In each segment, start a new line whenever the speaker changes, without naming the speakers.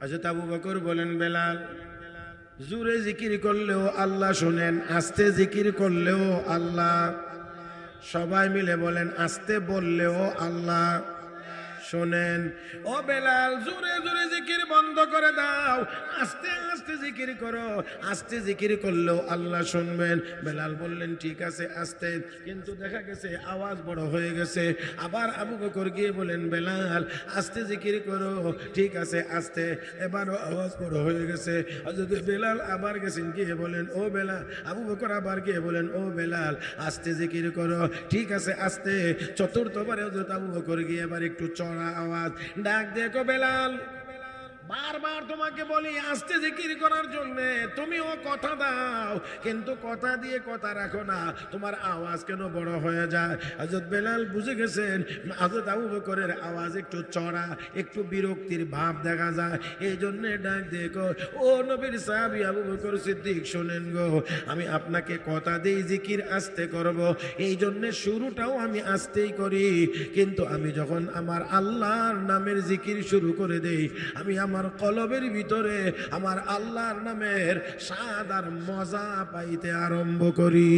হযরত আবু বকর বলেন, বেলাল জোরে জিকির করলেও আল্লাহ শুনেন, আস্তে জিকির করলেও আল্লাহ। সবাই মিলে বলেন, আস্তে বললেও আল্লাহ শোনেন। ও বেলাল, জোরে জোরে জিকির বন্ধ করে দাও, আস্তে আস্তে জিকির করো, আস্তে জিকির করলেও আল্লাহ শুনবেন। বেলাল বললেন, ঠিক আছে আস্তে। কিন্তু দেখা গেছে আওয়াজ বড় হয়ে গেছে। আবার আবু বকর গিয়ে বলেন, বেলাল আস্তে জিকির করো, ঠিক আছে আস্তে। এবারও আওয়াজ বড় হয়ে গেছে। হযরত বেলাল আবার গেছেন, গিয়ে বলেন, ও বেলাল। আবু বকর আবার গিয়ে বলেন, ও বেলাল আস্তে জিকির করো, ঠিক আছে আস্তে। চতুর্থবারে হযরত আবু বকর গিয়ে এবার একটু চড়া আওয়াজ ডাক দেখো, বেলাল বারবার তোমাকে বলি আস্তে জিকির করার জন্য, তুমিও কথা দাও কিন্তু কথা দিয়ে কথা রাখো না, তোমার আওয়াজ কেন বড় হয়ে যায়? হযরত বেলাল বুঝে গেছেন হযরত আবু বকরের আওয়াজ একটু চড়া, একটু বিরক্তির ভাব দেখা যায়, এই জন্য ডাক দেখো, ও নবীর সাহাবী আবু বকর সিদ্দিক শুনেন গো, আমি আপনাকে কথা দেই জিকির আস্তে করব, এই জন্য শুরুটাও আমি আস্তেই করি, কিন্তু আমি যখন আমার আল্লাহর নামের জিকির শুরু করে দেই, আমি আমার কলবের ভিতরে আমার আল্লাহর নামের স্বাদ আর মজা পাইতে আরম্ভ করি।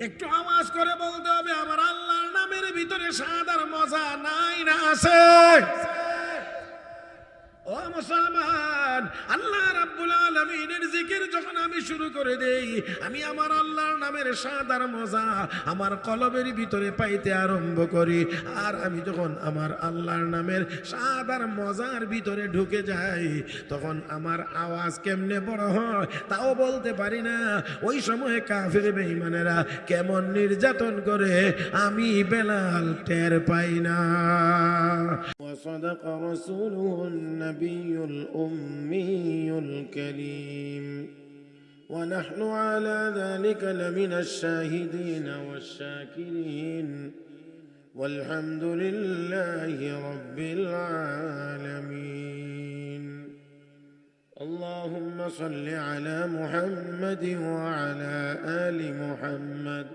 একটু আওয়াজ করে বলতে হবে, আমার আল্লাহর নামের ভিতরে স্বাদ আর মজা নাই না আছে? ও মুসলমান, আল্লাহ রাব্বুল আলামিনের জিকির যখন আমি শুরু করে দেই, আমি আমার আল্লাহর নামের স্বাদ আর মজা আমার কলবের ভিতরে পাইতে আরম্ভ করি। আর আমি যখন আমার আল্লাহর নামের স্বাদ আর মজার ভিতরে ঢুকে যাই, তখন আমার আওয়াজ কেমনে বড় হয় তাও বলতে পারি না। ওই সময় কাফির বেঈমানেরা কেমন নির্যাতন করে আমি বেলাল টের পাই না। وصدق رسوله النبي الأمي الكريم ونحن على ذلك لمن الشاهدين والشاكرين والحمد لله رب العالمين. اللهم صل على محمد وعلى آل محمد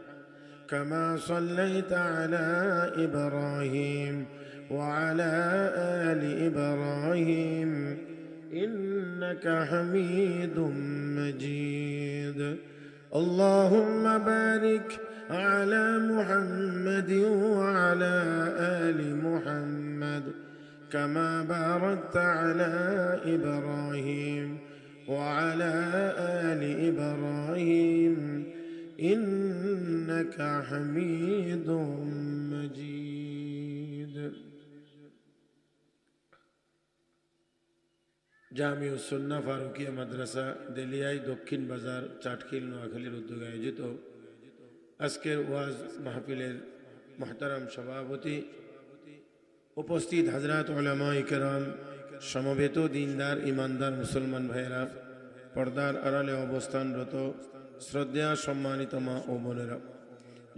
كما صليت على إبراهيم وعلى آل إبراهيم إنك حميد مجيد. اللهم بارك على محمد وعلى آل محمد كما باركت على إبراهيم وعلى آل إبراهيم إنك حميد مجيد. জামিউ সুন্নাহ ফারুকিয়া মাদ্রাসা দেলিয়াই দক্ষিণ বাজার চাটখিল নোয়াখালীর উদ্যোগে আয়োজিত আজকের ওয়াজ মাহফিলের মুহতারাম সভাপতি, উপস্থিত হযরত উলামায়ে কেরাম, সমবেত দিনদার ইমানদার মুসলমান ভাইয়েরা, পর্দার আড়ালে অবস্থানরত শ্রদ্ধেয় সম্মানিত মা ও বোনেরা,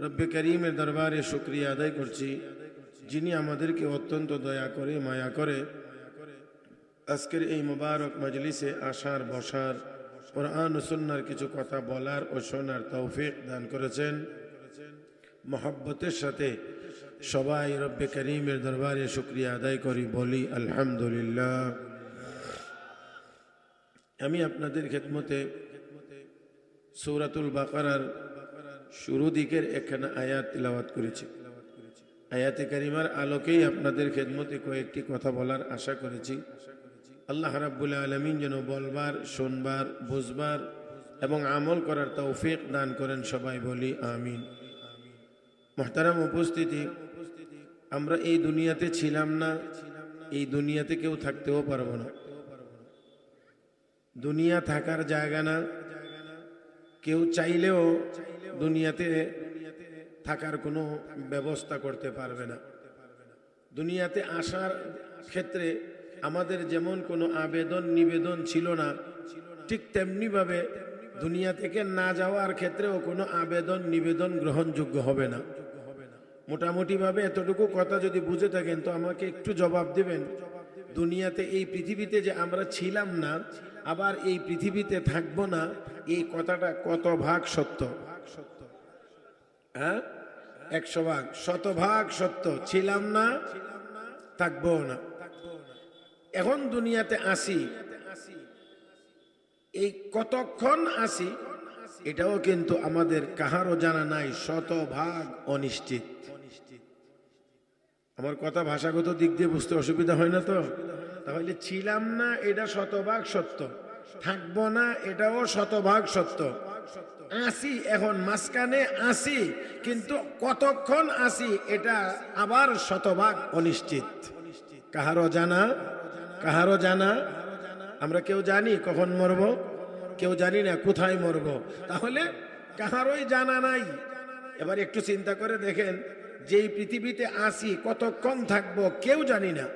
রব্বে করিমের দরবারে শুকরিয়া আদায় করছি, যিনি আমাদেরকে অত্যন্ত দয়া করে মায়া করে আজকের এই মুবারক মজলিসে আসার, বসার, কোরআন ও সুন্নাহর কিছু কথা বলার ও শোনার তৌফিক দান করেছেন। মহব্বতের সাথে সবাই রব্বে করিমের দরবারে শুকরিয়া আদায় করি, বলি আলহামদুলিল্লাহ। আমি আপনাদের খেদমতে সূরাতুল বাকারার শুরু দিকের একখানা আয়াত তিলাওয়াত করেছি। আয়াতে কারিমার আলোকেই আপনাদের খেদমতে কয়েকটি কথা বলার আশা করেছি। আল্লাহ রাব্বুল আলামিন যেন বলবার, শুনবার, বুঝবার এবং আমল করার তৌফিক দান করেন, সবাই বলি আমিন। মুহতারাম উপস্থিতি, আমরা এই দুনিয়াতে ছিলাম না, এই দুনিয়াতে কেউ থাকতেও পারবো না। দুনিয়া থাকার জায়গা না, কেউ চাইলেও দুনিয়াতে থাকার কোনো ব্যবস্থা করতে পারবে না। দুনিয়াতে আসার ক্ষেত্রে আমাদের যেমন কোনো আবেদন নিবেদন ছিল না, ঠিক তেমনিভাবে দুনিয়া থেকে না যাওয়ার ক্ষেত্রেও কোনো আবেদন নিবেদন গ্রহণযোগ্য হবে না। মোটামুটিভাবে এতটুকু কথা যদি বুঝে থাকেন তো আমাকে একটু জবাব দেবেন, দুনিয়াতে এই পৃথিবীতে যে আমরা ছিলাম না, আবার এই পৃথিবীতে থাকবো না, এই কথাটা কত ভাগ সত্য? হ্যাঁ, 100 ভাগ, 100 ভাগ সত্য। ছিলাম না, থাকবো না। এখন দুনিয়াতে আসি, এই কতক্ষণ আসি এটাও কিন্তু আমাদের কাহারও জানা নাই, শতভাগ অনিশ্চিত। আমার কথা ভাষাগত দিক দিয়ে বুঝতে অসুবিধা হয় না তো? তাহলে ছিলাম না এটা শতভাগ সত্য, থাকবো না এটাও শতভাগ সত্য, আসি এখন মাঝখানে আসি, কিন্তু কতক্ষণ আসি এটা আবার শতভাগ অনিশ্চিত। কাহারও জানা, কাহারও জানা? আমরা কেউ জানি কখন মরব? কেউ জানি না কোথায় মরব। তাহলে কাহারই জানা নাই। এবার একটু চিন্তা করে দেখেন, যেই পৃথিবীতে আসি কতক্ষণ থাকবো কেউ জানি না,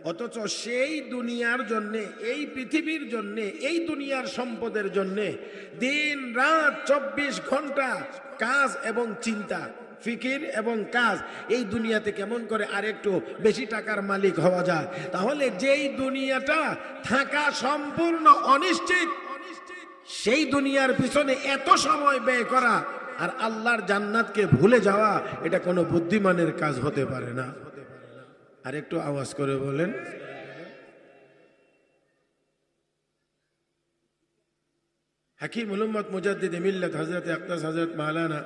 অথচ সেই দুনিয়ার জন্যে, এই পৃথিবীর জন্যে, এই দুনিয়ার সম্পদের জন্যে দিন রাত 24 ঘন্টা কাজ এবং চিন্তা, ফিকির এবং কাজ। এই দুনিয়াতে কেমন করে আরেকটু বেশি টাকার মালিক হওয়া যায়। তাহলে যেই দুনিয়াটা থাকা সম্পূর্ণ অনিশ্চিত, সেই দুনিয়ার পিছনে এত সময় ব্যয় করা আর আল্লাহর জান্নাতকে ভুলে যাওয়া, এটা কোনো বুদ্ধিমানের কাজ হতে পারে না। আর একটু আওয়াজ করে বলেন। হাকিম উম্মত মুজাদ্দিদ মিল্লাত হযরত আকদাস হযরত মাওলানা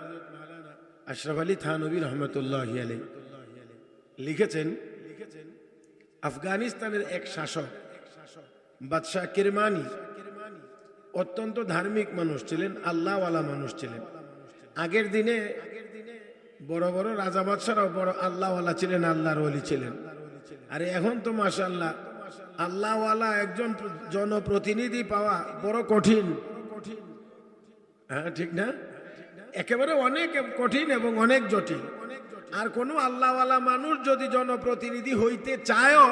আশরাফ আলী থানভী রহমতুল্লাহি আলাইহি লিখেছেন, আফগানিস্তানের এক শাসক বাদশাহ কিরমানি অত্যন্ত ধার্মিক মানুষ ছিলেন, আল্লাহওয়ালা মানুষ ছিলেন। আগের দিনে বড় বড় রাজা বাদশারাও বড় আল্লাহওয়ালা ছিলেন, আল্লাহর ওলি ছিলেন। আরে এখন তো মাশাআল্লাহ আল্লাহওয়ালা একজন জনপ্রতিনিধি পাওয়া বড় কঠিন। হ্যাঁ ঠিক না? একেবারে অনেক কঠিন এবং অনেক জটিল। আর কোনো আল্লাহওয়ালা মানুষ যদি জনপ্রতিনিধি হইতে চায়ও,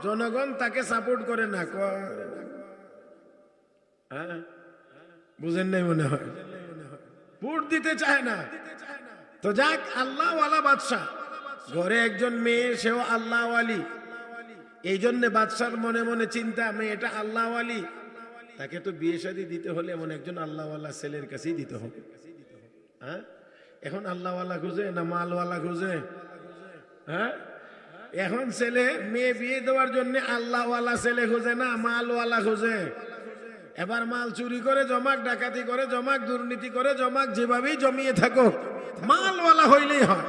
জনগণ তাকে সাপোর্ট করে না। হ্যাঁ বুঝেন নাই মনে হয়, ভোট দিতে চায় না। তো যাক, আল্লাহওয়ালা বাদশাহ, ঘরে একজন মেয়ে, সেও আল্লাহওয়ালি। এই জন্য বাদশার মনে মনে চিন্তা, মেয়েটা আল্লাহওয়ালি, তাকে তো বিয়ে শাদী দিতে হলে এমন একজন আল্লাহওয়ালা ছেলের কাছেই দিতে হবে। হ্যাঁ, এখন আল্লাহওয়ালা খুঁজে না মালওয়ালা খুঁজে? হ্যাঁ, এখন ছেলে মেয়ে বিয়ে দেওয়ার জন্য আল্লাহওয়ালা ছেলে খুঁজে না মালওয়ালা খুঁজে। এবার মাল চুরি করে জমাক, ডাকাতি করে জমাক, দুর্নীতি করে জমাক, যেভাবেই জমিয়ে থাকো, মালওয়ালা হইলেই হয়।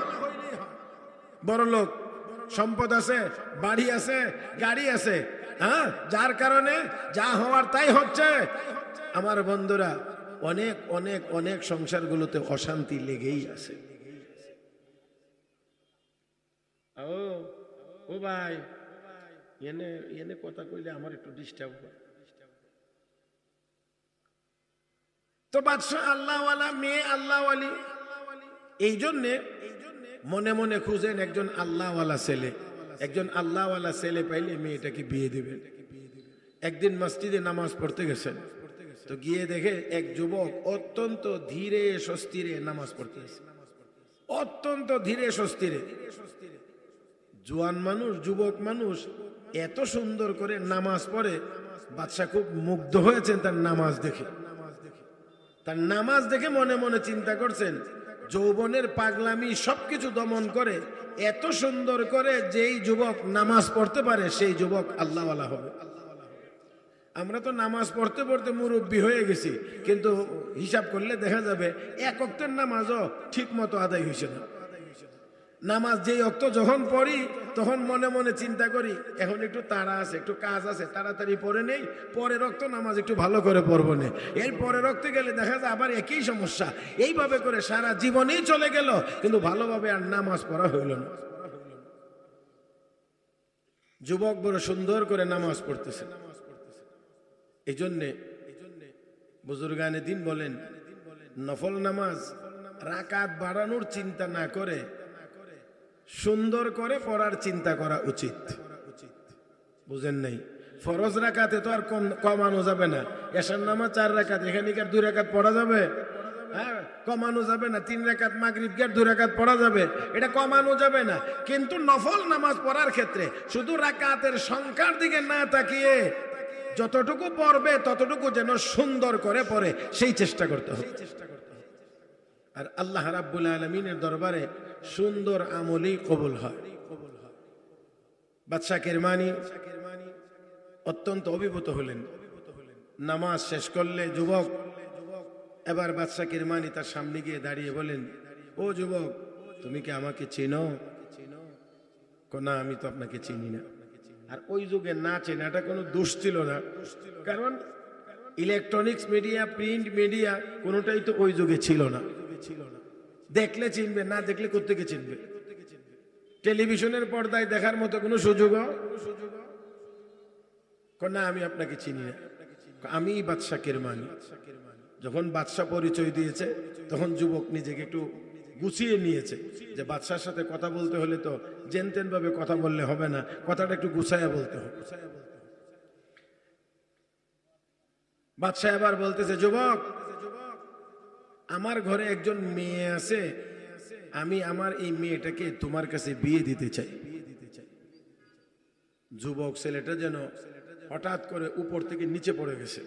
বড় লোক, সম্পদ আছে, বাড়ি আছে, গাড়ি আছে, হ্যাঁ, যার কারণে যা হওয়ার তাই হচ্ছে। আমার বন্ধুরা, অনেক অনেক অনেক সংসারগুলোতে অশান্তি লেগেই আছে। ও ভাই, এনে এনে কথা কইলে আমার একটু ডিস্টার্ব হয়। তো বাদশাহ আল্লাহওয়ালা, মেয়ে আল্লাহওয়ালি, এই জন্যে মনে মনে খুঁজেন একজন আল্লাহওয়ালা ছেলে। একজন আল্লাহওয়ালা ছেলে পাইলে মেয়েটাকে বিয়ে দিবেন। একদিন মসজিদে নামাজ পড়তে গেছেন, তো গিয়ে দেখে এক যুবক অত্যন্ত ধীরে স্বস্তিরে নামাজ পড়তেছে, অত্যন্ত ধীরে স্বস্তিরে। জোয়ান মানুষ, যুবক মানুষ এত সুন্দর করে নামাজ পড়ে, বাদশা খুব মুগ্ধ হয়েছেন তার নামাজ দেখে। তার নামাজ দেখে মনে মনে চিন্তা করছেন, যৌবনের পাগলামি সবকিছু দমন করে এত সুন্দর করে যেই যুবক নামাজ পড়তে পারে, সেই যুবক আল্লাহওয়ালা হবে। আমরা তো নামাজ পড়তে পড়তে মুরব্বী হয়ে গেছি, কিন্তু হিসাব করলে দেখা যাবে এক ওয়াক্তের নামাজও ঠিক মতো আদায় হয়েছে না। নামাজ যেই ওয়াক্ত যখন পড়ি, তখন মনে মনে চিন্তা করি এখন একটু তাড়া আছে, একটু কাজ আছে, তাড়াতাড়ি পড়ে নেই, পরের ওয়াক্ত নামাজ একটু ভালো করে পড়বো না। এর পরের ওয়াক্তে গেলে দেখা যায় আবার একই সমস্যা। এইভাবে করে সারা জীবনেই চলে গেল, কিন্তু ভালোভাবে আর নামাজ পড়া হইল না। যুবক বড় সুন্দর করে নামাজ পড়তেছে। এই জন্যে বুজুর্গানে দিন বলেন, নফল নামাজ রাকাত বাড়ানোর চিন্তা না করে সুন্দর করে পড়ার চিন্তা করা উচিত। বুঝেন নাই? ফরজ রাকাতে তো আর কমানো যাবে না। এশার নামাজ 4 রাকাত, এখানে কি আর 2 রাকাত পড়া যাবে? হ্যাঁ, কমানো যাবে না। 3 রাকাত মাগরিব কি আর 2 রাকাত পড়া যাবে? এটা কমানো যাবে না। কিন্তু নফল নামাজ পড়ার ক্ষেত্রে শুধু রাকাতের সংখ্যার দিকে না তাকিয়ে যতটুকু পড়বে ততটুকু যেন সুন্দর করে পড়ে, সেই চেষ্টা করতে হবে। আর আল্লাহ রাব্বুল আলামিনের দরবারে সুন্দর আমলই কবুল হয়। বাদশা কিরমানি অত্যন্ত অভিভূত হলেন। নামাজ শেষ করলে যুবক এবার বাদশা কিরমানি তার সামনে গিয়ে দাঁড়িয়ে বলেন, ও যুবক, তুমি কি আমাকে চেনো? না, আমি তো আপনাকে চিনি না। আর ওই যুগে না চেনাটা কোনো দোষ ছিল না, কারণ ইলেকট্রনিক্স মিডিয়া, প্রিন্ট মিডিয়া কোনোটাই তো ওই যুগে ছিল না। দেখলে চিনবে, না দেখলে কোত্থেকে চিনবে? টেলিভিশনের পর্দায় দেখার মতো কোনো সুযোগ না, আমি আপনাকে চিনি না। আমি বাদশা কিরমানি। যখন বাদশা পরিচয় দিয়েছে তখন যুবক নিজেকে একটু গুছিয়ে নিয়েছে যে বাদশার সাথে কথা বলতে হলে তো যেন তেন ভাবে কথা বললে হবে না, কথাটা একটু গুছাইয়া বলতে হবে। বাদশা এবার বলতেছে, যুবক, আমার ঘরে একজন মেয়ে আছে, আমি আমার এই মেয়েটাকে তোমার কাছে বিয়ে দিতে চাই। যুবক ছেলেটা যেন হঠাৎ করে উপর থেকে নিচে পড়ে গেছে,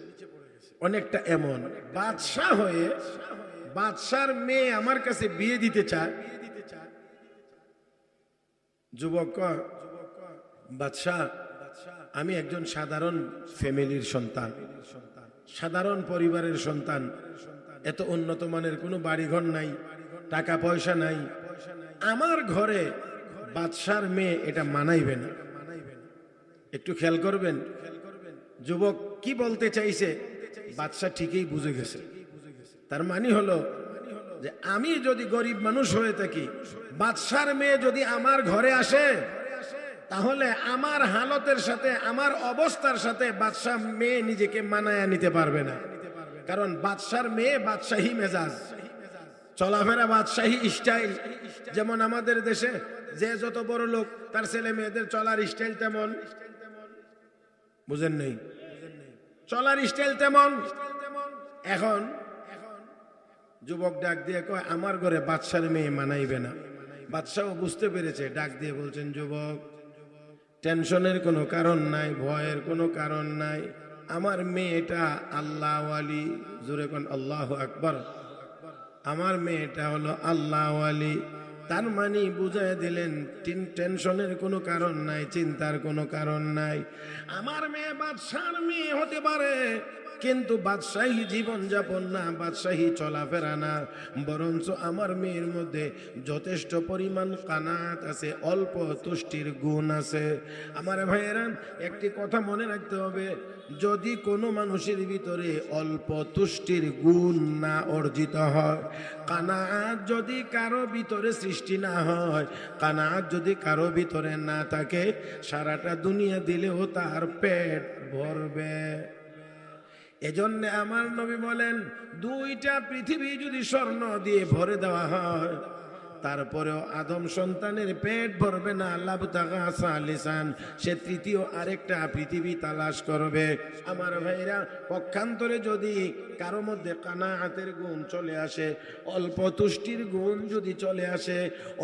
অনেকটা এমন। বাদশা হয়ে বাদশার মেয়ে আমার কাছে বিয়ে দিতে চায়। যুবক কয়, বাদশা, আমি একজন সাধারণ ফ্যামিলির সন্তান, সাধারণ পরিবারের সন্তান, এত উন্নত মানের কোনো বাড়িঘর নাই, টাকা পয়সা নাই, আমার ঘরে বাদশার মেয়ে এটা মানাইবে না। একটু খেয়াল করবেন যুবক কি বলতে চাইছে। বাদশা ঠিকই বুঝে গেছে। তার মানে হলো যে আমি যদি গরিব মানুষ হয়ে থাকি, বাদশার মেয়ে যদি আমার ঘরে আসে, তাহলে আমার হালতের সাথে, আমার অবস্থার সাথে বাদশা মেয়ে নিজেকে মানায়া নিতে পারবে না। কারণ বাদশার মেয়ে বাদশাহী মেজাজ, চলাফেরা বাদশাহী স্টাইল। যেমন আমাদের দেশে যে যত বড় লোক তার ছেলে মেয়েদের চলার স্টাইল তেমন, বুঝেন নেই? চলার স্টাইল তেমন। এখন যুবক ডাক দিয়ে কয়, আমার ঘরে বাদশার মেয়ে মানাইবে না। বাদশাও বুঝতে পেরেছে, ডাক দিয়ে বলছেন, যুবক, টেনশনের কোনো কারণ নাই, ভয়ের কোনো কারণ নাই, আমার মেয়েটা আল্লাহওয়ালি। জোরে কোন আল্লাহু আকবার। আমার মেয়েটা হলো আল্লাহওয়ালি। তার মানে বুঝাই দিলেন টেনশনের কোনো কারণ নাই, চিন্তার কোনো কারণ নাই। আমার মেয়ে বাদশার মেয়ে হতে পারে, কিন্তু বাদশাহী জীবন যাপন না, বাদশাহী চলাফেরা না, বরঞ্চ আমার মেয়ের মধ্যে যথেষ্ট পরিমাণ কানাত আছে, অল্প তুষ্টির গুণ আছে। আমার ভাইয়েরা, একটি কথা মনে রাখতে হবে, যদি কোনো মানুষের ভিতরে অল্প তুষ্টির গুণ না অর্জিত হয়, কানাত যদি কারো ভিতরে সৃষ্টি না হয়, কানাত যদি কারো ভিতরে না থাকে, সারাটা দুনিয়া দিলেও তার পেট ভরবে। এজন্য আমার নবী বলেন, দুইটা পৃথিবী যদি স্বর্ণ দিয়ে ভরে দেওয়া হয়, তারপরেও আদম সন্তানের পেট ভরবে না। লাবতাগা সালিসান, সে তৃতীয় আরেকটা পৃথিবী তালাশ করবে। আমার ভাইরা, পক্ষান্তরে যদি কারো মধ্যে কানাআতের গুণ চলে আসে, অল্প তুষ্টির গুণ যদি চলে আসে,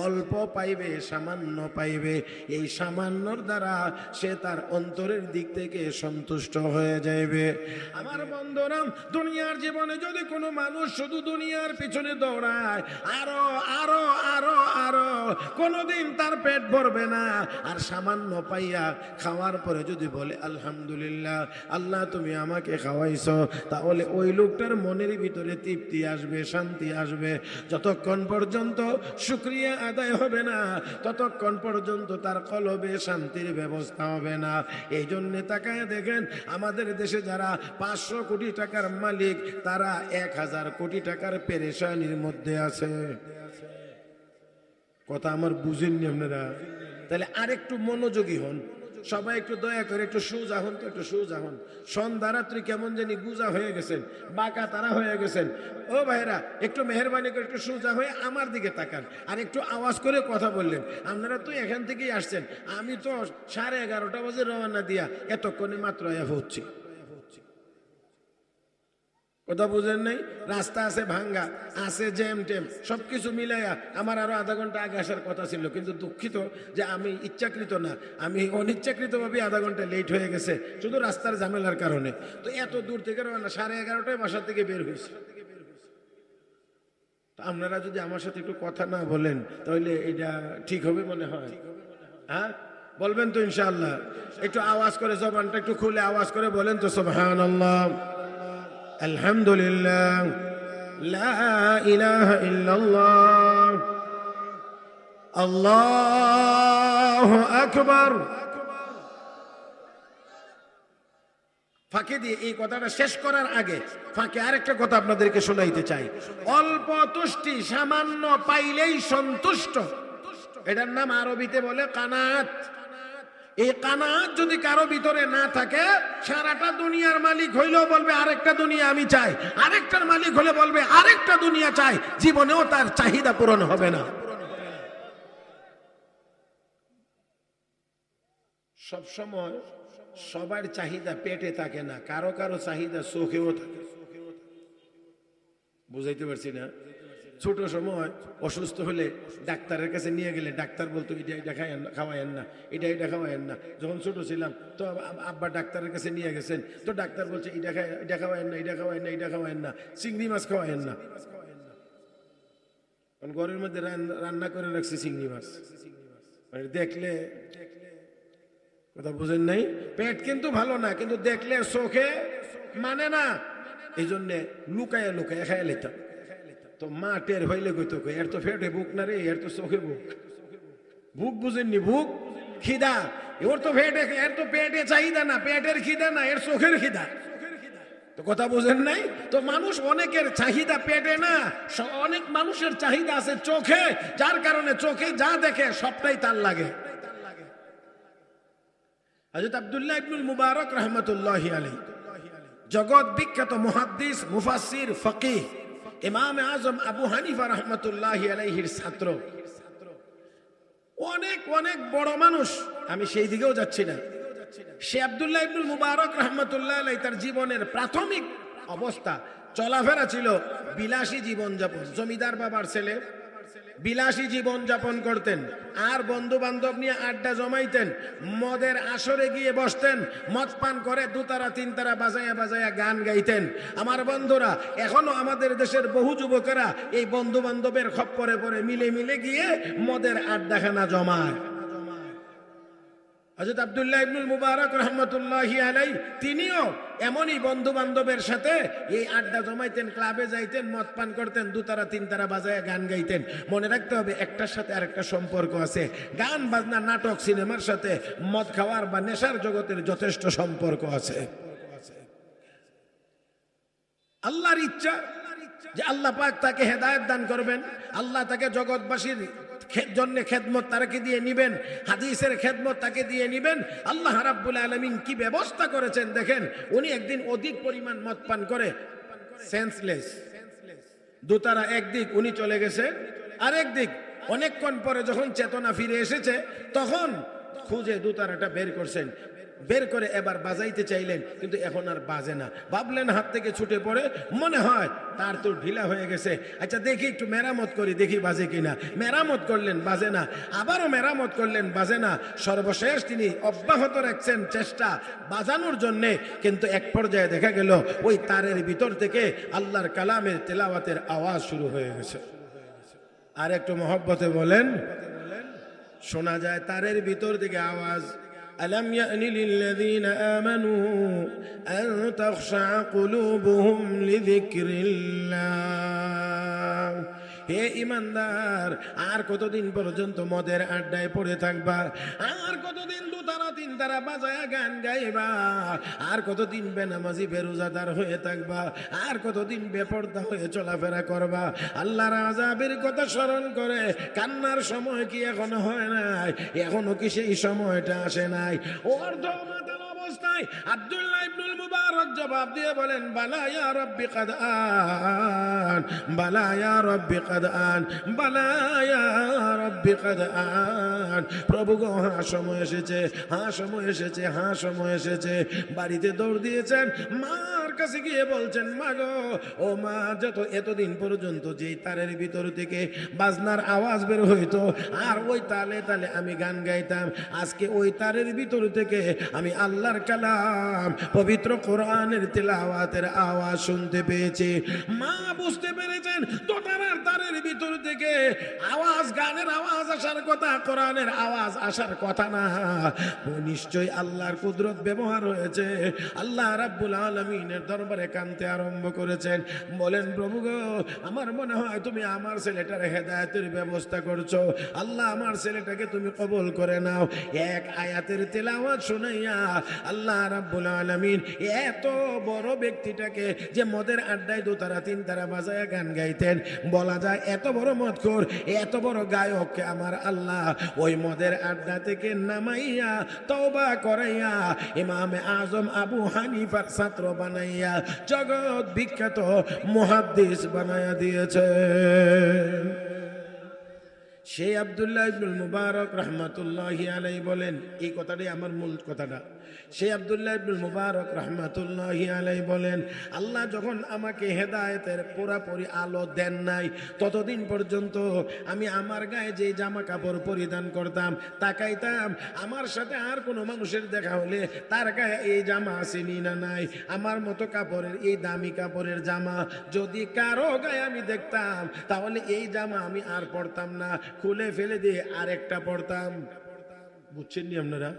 অল্প পাইবে, সামান্য পাইবে, এই সামান্যর দ্বারা সে তার অন্তরের দিক থেকে সন্তুষ্ট হয়ে যাইবে। আমার বন্ধুরা, দুনিয়ার জীবনে যদি কোনো মানুষ শুধু দুনিয়ার পিছনে দৌড়ায়, আরো আরো আরো আরো, কোনদিন তার পেট ভরবে না। আর সামান্য পাইয়া খাওয়ার পরে যদি বলে আলহামদুলিল্লাহ, আল্লাহ তুমি আমাকে খাওয়াইছো, তাহলে ওই লোকটার মনের ভিতরে তৃপ্তি আসবে, শান্তি আসবে। যতক্ষণ পর্যন্ত শুকরিয়া আদায় হবে না, ততক্ষণ পর্যন্ত তার কলবে শান্তির ব্যবস্থা হবে না। এই জন্যে তাকায় দেখেন, আমাদের দেশে যারা 500 কোটি টাকার মালিক, তারা 1000 কোটি টাকার পেরেশানির মধ্যে আছে। কথা আমার বুঝেননি আপনারা? তাহলে আরেকটু মনোযোগী হন, সবাই একটু দয়া করে একটু সোজা হন তো, একটু সোজা হন। সন্ধ্যা রাত্রি কেমন জানি গুজা হয়ে গেছেন, বাঁকা তারা হয়ে গেছেন। ও ভাইরা, একটু মেহরবানি করে একটু সোজা হয়ে আমার দিকে তাকান, আর একটু আওয়াজ করে কথা বললেন। আপনারা তো এখান থেকেই আসছেন, আমি তো 11:30 বাজে রওনা দিয়া এতক্ষণে মাত্র হচ্ছি। কথা বুঝেন নাই? রাস্তা আছে ভাঙ্গা, আছে জ্যাম ট্যাম, সবকিছু মিলাইয়া আমার আরো আধা ঘন্টা আগে আসার কথা ছিল, কিন্তু দুঃখিত যে আমি ইচ্ছাকৃত না, আমি অনিচ্ছাকৃতভাবে আধা ঘন্টা লেট হয়ে গেছে, শুধু রাস্তার ঝামেলার কারণে। তো এত দূর থেকে রওনা, 11:30টায় বাসা থেকে বের হয়েছে। আপনারা যদি আমার সাথে একটু কথা না বলেন, তাহলে এটা ঠিক হবে মনে হয়? হ্যাঁ, বলবেন তো ইনশাআল্লাহ? একটু আওয়াজ করে, জবানটা একটু খুলে আওয়াজ করে বলেন তো সুবহানাল্লাহ, আলহামদুলিল্লাহ, লা ইলাহা ইল্লাল্লাহ, আল্লাহু আকবার। ফাঁকে দিয়ে এই কথাটা শেষ করার আগে ফাঁকে আরেকটা কথা আপনাদেরকে শোনাইতে চাই। অল্প তুষ্টি, সামান্য পাইলেই সন্তুষ্ট, এটার নাম আরবিতে বলে কানাত। এই কানাত যদি কারো ভিতরে না থাকে, সারাটা দুনিয়ার মালিক হইলেও বলবে আরেকটা দুনিয়া আমি চাই, আরেকটার মালিক হলে বলবে আরেকটা দুনিয়া চাই, জীবনেও তার চাহিদা পূরণ হবে না। সব সময় সবার চাহিদা পেটে থাকে না, কারো কারো চাহিদা চোখেও থাকে। বুঝাইতে পারছি না? ছোট সময় অসুস্থ হলে ডাক্তারের কাছে নিয়ে গেলে ডাক্তার বলতো এটা খাওয়ায়েন না, এটা খাওয়ায়েন না। যখন ছোট ছিলাম তো আব্বা ডাক্তারের কাছে নিয়ে গেছেন, তো ডাক্তার বলছে এটা খাওয়ায়েন না, এটা খাওয়ায়েন না, এটা খাওয়ায়েন না, চিংড়ি মাছ খাওয়ায়েন না। ঘরের মধ্যে রান্না করে রাখছে চিংড়ি মাছ, দেখলে কথা বুঝেন নাই? পেট কিন্তু ভালো না, কিন্তু দেখলে চোখে মানে না, এই জন্যে লুকায় লুকায় খাইয়া লেতাম। তো মা টের হইলে কইতো এর তো পেটে বুক না রে, এর তো চোখে বুক। বুক বুঝেননি? বুক খিদা, ওর তো পেটে, এর তো পেটে চাহিদা না, পেটের খিদা না, এর চোখের খিদা। তো কথা বুঝেন নাই? তো মানুষ অনেকের চাহিদা পেটে না, অনেক মানুষের চাহিদা আছে চোখে, যার কারণে চোখে যা দেখে সবটাই তার লাগে। হযরত আব্দুল্লাহ ইবনুল মুবারক রাহমাতুল্লাহি আলাইহি, জগৎ বিখ্যাত মুহাদ্দিস, মুফাসসির, ফকিহ, ইমাম আজম আবু হানিফা রাহমাতুল্লাহি আলাইহির ছাত্র। অনেক অনেক বড় মানুষ, আমি সেই দিকেও যাচ্ছি না। সে আব্দুল্লাহ ইবনুল মুবারক রাহমাতুল্লাহি আলাইহি তার জীবনের প্রাথমিক অবস্থা চলাফেরা ছিল বিলাসী জীবনযাপন। জমিদার বাবার ছেলে, বিলাসী জীবন যাপন করতেন, আর বন্ধু বান্ধব নিয়ে আড্ডা জমাইতেন, মদের আসরে গিয়ে বসতেন, মদ পান করে দুতারা তিনতারা বাজায়া বাজায়া গান গাইতেন। আমার বন্ধুরা, এখনো আমাদের দেশের বহু যুবকেরা এই বন্ধু বান্ধবের খপ্পরে পরে মিলে মিলে গিয়ে মদের আড্ডাখানা জমায়। হযরত আব্দুল্লাহ ইবনুল মুবারক রাহমাতুল্লাহি আলাইহি তিনিও এমনই বন্ধু বান্ধবের সাথে এই আড্ডা জমাইতেন, ক্লাবে যাইতেন, মদ পান করতেন, দুতারা তিনতারা বাজায় গান গাইতেন। মনে রাখতে হবে একটার সাথে আরেকটা সম্পর্ক আছে। গান বাজনা, নাটক, সিনেমার সাথে মদ খাওয়ার বা নেশার জগতের যথেষ্ট সম্পর্ক আছে। আল্লাহর ইচ্ছা যে আল্লাহ পাক তাকে হেদায়েত দান করবেন, আল্লাহ তাকে জগৎবাসীর জন্য খেদমত তাকে দিয়ে নিবেন, হাদিসের খেদমত তাকে দিয়ে নিবেন। আল্লাহ রাব্বুল আলামিন কি ব্যবস্থা করেছেন দেখেন। উনি একদিন অধিক পরিমাণ মদ পান করে সেন্সলেস, দুতারা একদিক উনি চলে গেছে, আরেক দিক অনেকক্ষণ পরে যখন চেতনা ফিরে এসেছে তখন খুঁজে দুতারাটা বের করছেন, বের করে এবার বাজাইতে চাইলেন, কিন্তু এখন আর বাজে না। ভাবলেন হাত থেকে ছুটে পড়ে, মনে হয় তার তো ঢিলা হয়ে গেছে, আচ্ছা দেখি একটু মেরামত করি, দেখি বাজে কিনা। মেরামত করলেন, বাজে না। আবারও মেরামত করলেন, বাজে না। সর্বশেষ তিনি অব্যাহত রাখছেন চেষ্টা বাজানোর জন্যে, কিন্তু এক পর্যায়ে দেখা গেল ওই তারের ভিতর থেকে আল্লাহর কালামের তেলাওয়াতের আওয়াজ শুরু হয়ে গেছে। আর একটু মহব্বতে বলেন, শোনা যায় তারের ভিতর থেকে আওয়াজ, ألم يأن للذين آمنوا أن تخشع قلوبهم لذكر الله। হে ইমানদার, আর কতদিন পর্যন্ত মদের আড্ডায় পড়ে থাকবা? আর কতদিন দুতারা তিনতারা বাজায়া গান গাইবা? আর কতদিন বেনামাজি বেরোজাদার হয়ে থাকবা? আর কতদিন বেপরদা হয়ে চলাফেরা করবা? আল্লাহর আযাবের কথা স্মরণ করে কান্নার সময় কি এখনো হয় নাই? এখনো কি সেই সময়টা আসে নাই? অর্ধমাতাল অবস্থায় আব্দুল্লাহ ইবনুল মুবারক জবাব দিয়ে বলেন, বালা ইয়া রাব্বি কাদ আন, বালা ইয়া রাব্বি কাদ আন, বালা ইয়া রাব্বি কাদ আন। প্রভু গো, হ্যাঁ সময় এসেছে, হ্যাঁ সময় এসেছে, হ্যাঁ সময় এসেছে। বাড়িতে দৌড় দিয়েছেন, মার কাছে গিয়ে বলছেন, মা গো, ও মা, এতদিন পর্যন্ত যেই তারের ভিতর থেকে বাজনার আওয়াজ বের হইতো আর ওই তালে তালে আমি গান গাইতাম, আজকে ওই তারের ভিতর থেকে আমি আল্লাহর কালাম পবিত্র কোরআনের তিলাওয়াতের আওয়াজ শুনতে পেয়েছি। মা বুঝতে পেরেছেন দোতারার তারের ভিতর থেকে আওয়াজ, গানের আওয়াজ আসার কথা, কোরআনের আওয়াজ আসার কথা না। নিশ্চয়ই আল্লাহর কুদরত ব্যবহার হয়েছে। আল্লাহ রাব্বুল আলামিনের দরবারে কাঁদতে আরম্ভ করেছেন, বলেন, প্রভু গো, আমার মনে হয় তুমি আমার ছেলেটার হেদায়েতের ব্যবস্থা করছো। আল্লাহ, আমার ছেলেটাকে তুমি কবুল করে নাও। এক আয়াতের তেলাওয়াত শুনাইয়া আল্লাহ রাব্বুল আলামিন এত বড় ব্যক্তিটাকে, যে মদের আড্ডায় দোতারা তিন তারা বাজায় গান গাইতেন, বলা যায় এত বড় মদখোর, এত বড় গায়ককে আমার আল্লাহ ওই মদের আড্ডা থেকে নামাইয়া তওবা করাইয়া ইমামে আজম আবু হানিফার ছাত্র বানাইয়া জগৎ বিখ্যাত মুহাদ্দিস বানাইয়া দিয়েছে। সেই আব্দুল্লাহ ইবনুল মুবারক রাহমাতুল্লাহি আলাইহি বলেন, এই কথাটাই আমার মূল কথাটা। সেই আব্দুল্লাহ ইবনুল মুবারক রাহমাতুল্লাহি আলাইহি বলেন, আল্লাহ যখন আমাকে হেদায়েতের পুরাপুরি আলো দেন নাই, ততদিন পর্যন্ত আমি আমার গায়ে যে জামা কাপড় পরিধান করতাম, তাকাইতাম আমার সাথে আর কোনো মানুষের দেখা হলে তার গায়ে এই জামা আসেনি না নাই, আমার মতো কাপড়ের, এই দামি কাপড়ের জামা যদি কারো গায়ে আমি দেখতাম, তাহলে এই জামা আমি আর পরতাম না, খুলে ফেলে দিয়ে আরেকটা পরতাম। বুঝছেন নি আপনারা?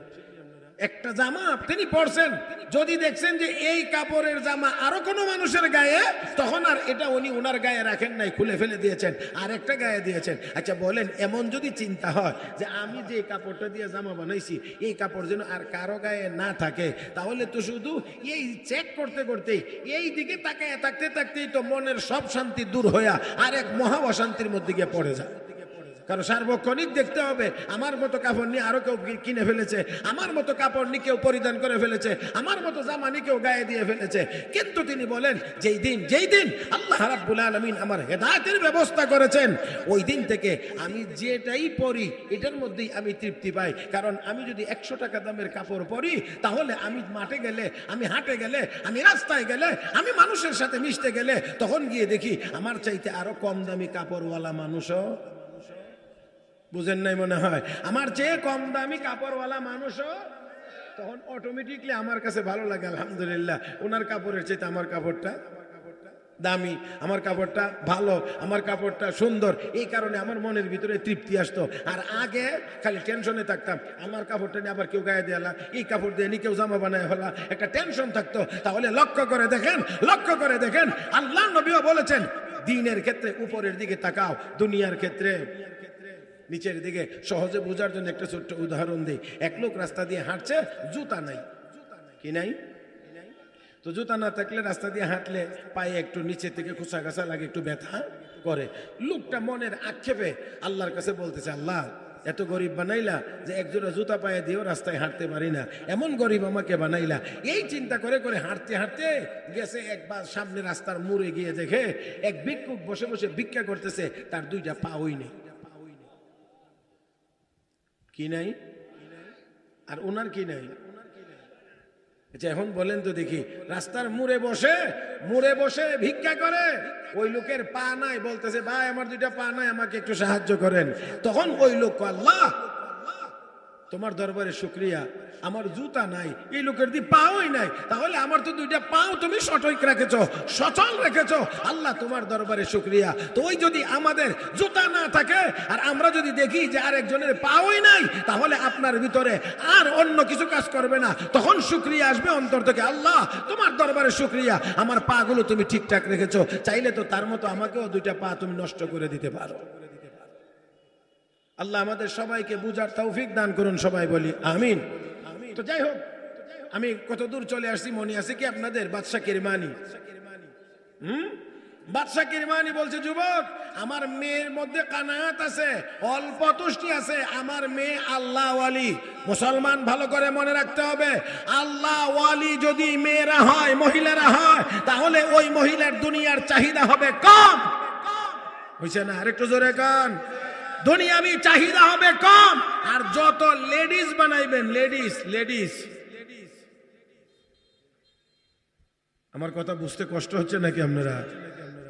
একটা জামা তিনি পরছেন, যদি দেখছেন যে এই কাপড়ের জামা আরো কোনো মানুষের গায়ে, তখন আর এটা উনি ওনার গায়ে রাখেন নাই, খুলে ফেলে দিয়েছেন, আরেকটা গায়ে দিয়েছেন। আচ্ছা বলেন, এমন যদি চিন্তা হয় যে আমি যে কাপড়টা দিয়ে জামা বানাইছি এই কাপড় যেন আর কারো গায়ে না থাকে, তাহলে তো শুধু এই চেক করতে করতেই, এই দিকে তাকায় থাকতে থাকতেই তো মনের সব শান্তি দূর হইয়া আরেক মহা অশান্তির মধ্যে গিয়ে পড়ে যায়। কারণ সার্বক্ষণিক দেখতে হবে আমার মতো কাপড় নিয়ে আরো কেউ কিনে ফেলেছে, আমার মতো কাপড় নিয়ে কেউ পরিধান করে ফেলেছে, আমার মতো জামা নিয়ে কেউ গায়ে দিয়ে ফেলেছে। কিন্তু তিনি বলেন, যেই দিন আল্লাহ রাব্বুল আলামিন আমার হেদায়েতের ব্যবস্থা করেছেন, ওই দিন থেকে আমি যেটাই পরি এটার মধ্যেই আমি তৃপ্তি পাই। কারণ আমি যদি 100 টাকা দামের কাপড় পরি, তাহলে আমি মাঠে গেলে, আমি হাটে গেলে, আমি রাস্তায় গেলে, আমি মানুষের সাথে মিশতে গেলে, তখন গিয়ে দেখি আমার চাইতে আরো কম দামি কাপড়ওয়ালা মানুষও, বুঝেন নাই মনে হয়, আমার চেয়ে কম দামি কাপড়ওয়ালা মানুষও, তখন অটোমেটিকলি আমার কাছে ভালো লাগে। আলহামদুলিল্লাহ, ওনার কাপড়ের চাইতে আমার কাপড়টা দামি, আমার কাপড়টা ভালো, আমার কাপড়টা সুন্দর, এই কারণে আমার মনের ভিতরে তৃপ্তি আসতো। আর আগে খালি টেনশনে থাকতাম, আমার কাপড়টা নিয়ে আবার কেউ গায়ে দেয়ালা, এই কাপড় দিয়ে নি কেউ জামা বানায় হলা, একটা টেনশন থাকতো। তাহলে লক্ষ্য করে দেখেন আল্লাহ নবীও বলেছেন, দ্বীনের ক্ষেত্রে উপরের দিকে তাকাও, দুনিয়ার ক্ষেত্রে নিচের দিকে। সহজে বোঝার জন্য একটা ছোট্ট উদাহরণ দিই। এক লোক রাস্তা দিয়ে হাঁটছে, জুতা নাই, কি নাই? তো জুতা না থাকলে রাস্তা দিয়ে হাঁটলে পায়ে একটু নিচে থেকে খোঁচা গাছা লাগে, একটু ব্যথা করে। লোকটা মনের আক্ষেপে আল্লাহর কাছে বলতেছে, আল্লাহ, এত গরিব বানাইলা যে একজোড়া জুতা পায়ে দিয়েও রাস্তায় হাঁটতে পারি না, এমন গরিব আমাকে বানাইলা। এই চিন্তা করে করে হাঁটতে হাঁটতে গেছে, একবার সামনে রাস্তার মোড়ে গিয়ে দেখে এক ভিক্ষুক বসে বসে ভিক্ষা করতেছে, তার দুইটা পাওই নেই। কি নাই? আর ওনার কি নাই? আচ্ছা এখন বলেন তো দেখি, রাস্তার মোড়ে বসে ভিক্ষা করে, ওই লোকের পা নাই, বলতেছে, ভাই আমার দুইটা পা নাই, আমাকে একটু সাহায্য করেন। তখন ওই লোক, আল্লাহ তোমার দরবারে শুকরিয়া, আমার জুতা নাই, এই লোকের দি পাওই নাই, তাহলে আমার তো দুইটা পাও তুমি সঠিক রেখেছো, সচল রেখেছো, আল্লাহ তোমার দরবারে শুকরিয়া। তো ওই যদি আমাদের জুতা না থাকে আর আমরা যদি দেখি যে আরেকজনের পাওই নাই, তাহলে আপনার ভিতরে আর অন্য কিছু কাজ করবে না, তখন শুকরিয়া আসবে অন্তর থেকে, আল্লাহ তোমার দরবারে শুকরিয়া, আমার পা গুলো তুমি ঠিকঠাক রেখেছো, চাইলে তো তার মতো আমাকেও দুইটা পা তুমি নষ্ট করে দিতে পারো। আল্লাহ আমাদের সবাইকে বুঝার তৌফিক দান করুন, সবাই বলি আমিন। তো যাই হোক, আমি কত দূর চলে আসছি মনে আছে কি আপনাদের? বাদশা কিরমানি, বাদশা কিরমানি বলছে, যুবক আমার মেয়ের মধ্যে কানাত আছে, অল্প তুষ্টি আছে, আমার মেয়ে আল্লাহ ওয়ালি। মুসলমান ভালো করে মনে রাখতে হবে, আল্লাহ ওয়ালি যদি মেয়েরা হয়, মহিলারা হয়, তাহলে ওই মহিলার দুনিয়ার চাহিদা হবে কম, হইছে না? আরেকটু জোরে কান, দুনিয়াবি চাহিদা হবে কম। আর যত লেডিস বানাইবেন, লেডিস আমার কথা বুঝতে কষ্ট হচ্ছে নাকি আপনারা?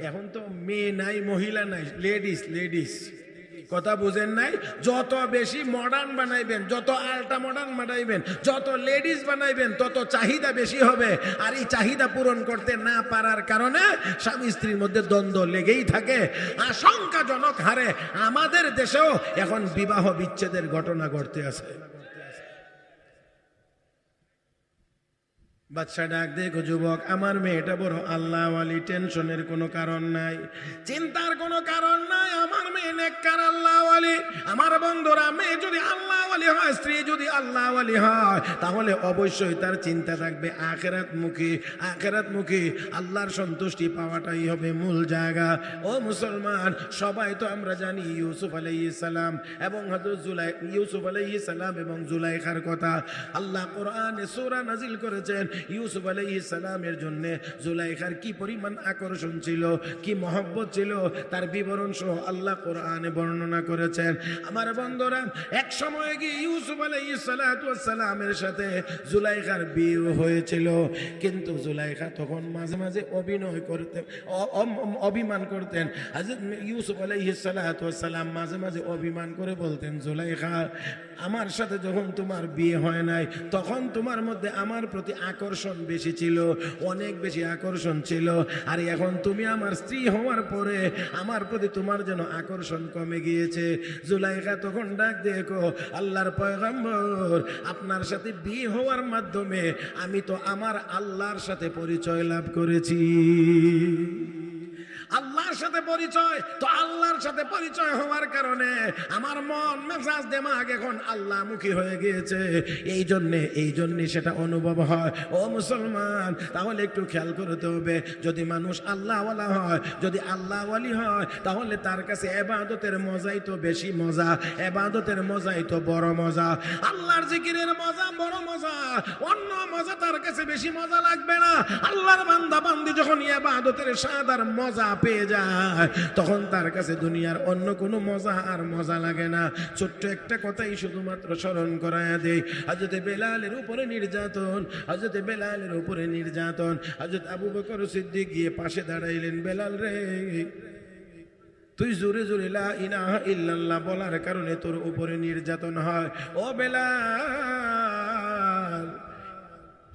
এখন তো মেয়ে নাই, মহিলা নাই, লেডিস লেডিস, কথা বুঝেন নাই? যত বেশি মডার্ন বানাইবেন, যত আল্ট্রা মডার্ন বানাইবেন, যত লেডিস বানাইবেন, তত চাহিদা বেশি হবে। আর এই চাহিদা পূরণ করতে না পারার কারণে স্বামী স্ত্রীর মধ্যে দ্বন্দ্ব লেগেই থাকে। আশঙ্কাজনক হারে আমাদের দেশেও এখন বিবাহ বিচ্ছেদের ঘটনা ঘটতে আছে। বাদশা ডাক দেখো, যুবক, আমার মেয়েটা বড় আল্লাহওয়ালি, টেনশনের কোনো কারণ নাই, চিন্তার কোনো কারণ নাই, আমার মেয়ে নেককার আল্লাহওয়ালি। আমার বন্ধুরা, মেয়ে যদি আল্লাহওয়ালি হয়, স্ত্রী যদি আল্লাহওয়ালি হয়, তাহলে অবশ্যই তার চিন্তা থাকবে আখিরাতমুখী। আখিরাতমুখী, আল্লাহর সন্তুষ্টি পাওয়াটাই হবে মূল জায়গা। ও মুসলমান, সবাই তো আমরা জানি ইউসুফ আলাইহিস সালাম এবং হযরত ইউসুফ আলাইহিস সালাম এবং জুলাইখার কথা। আল্লাহ কোরআনে সূরা নাজিল করেছেন ইউসুফ আলাইহিস সালামের জন্য জুলাইখার কি পরিমাণ আকর্ষণ ছিল, কি মহব্বত ছিল, তার বিবরণ সহ আল্লাহ কোরআনে বর্ণনা করেছেন। আমার বন্ধুরা, এক সময় গিয়ে ইউসুফ আলাইহিস সালামের সাথে জুলাইখার বিয়ে হয়েছিল, কিন্তু জুলাইখা তখন মাঝে মাঝে অভিনয় করতেন, অভিমান করতেন। হযরত ইউসুফ আলাইহিস সালাম মাঝে মাঝে অভিমান করে বলতেন, জুলাইখা, আমার সাথে যখন তোমার বিয়ে হয় নাই, তখন তোমার মধ্যে আমার প্রতি আকর্ষণ বেশি ছিল, অনেক বেশি আকর্ষণ ছিল, আর এখন তুমি আমার স্ত্রী হওয়ার পরে আমার প্রতি তোমার যেন আকর্ষণ কমে গিয়েছে। জুলাইখা তখন ডাক দেখো, আল্লাহর পয়গম্বর, আপনার সাথে বিয়ে হওয়ার মাধ্যমে আমি তো আমার আল্লাহর সাথে পরিচয় লাভ করেছি। আল্লাহর সাথে পরিচয়, তো আল্লাহর সাথে পরিচয় হওয়ার কারণে আমার মন মেজাজ দেমাগ এখন আল্লাহমুখী হয়ে গিয়েছে। এই জন্যে সেটা অনুভব হয়। ও মুসলমান, তাহলে একটু খেয়াল করতে হবে, যদি মানুষ আল্লাহওয়ালা হয়, যদি আল্লাহওয়ালি হয়, তাহলে তার কাছে ইবাদতের মজাই তো বেশি মজা, ইবাদতের মজাই তো বড় মজা, আল্লাহর জিকিরের মজা বড় মজা, অন্য মজা তার কাছে বেশি মজা লাগবে না। আল্লাহর বান্দা বান্দি যখন ইবাদতের স্বাদ আর মজা পেয়ে যায়, তখন তার কাছে দুনিয়ার অন্য কোনো মজা আর মজা লাগে না। ছোট্ট একটা কথাই শুধুমাত্র স্মরণ করায়া দেই, হযরত বেলালের উপরে নির্যাতন, হযরত বেলালের উপরে নির্যাতন। হযরত আবু বকর সিদ্দিক গিয়ে পাশে দাঁড়াইলেন, বেলাল রে, তুই জোরে জোরে লা ইলাহা ইল্লাল্লাহ বলার কারণে তোর উপরে নির্যাতন হয়। ও বেলাল,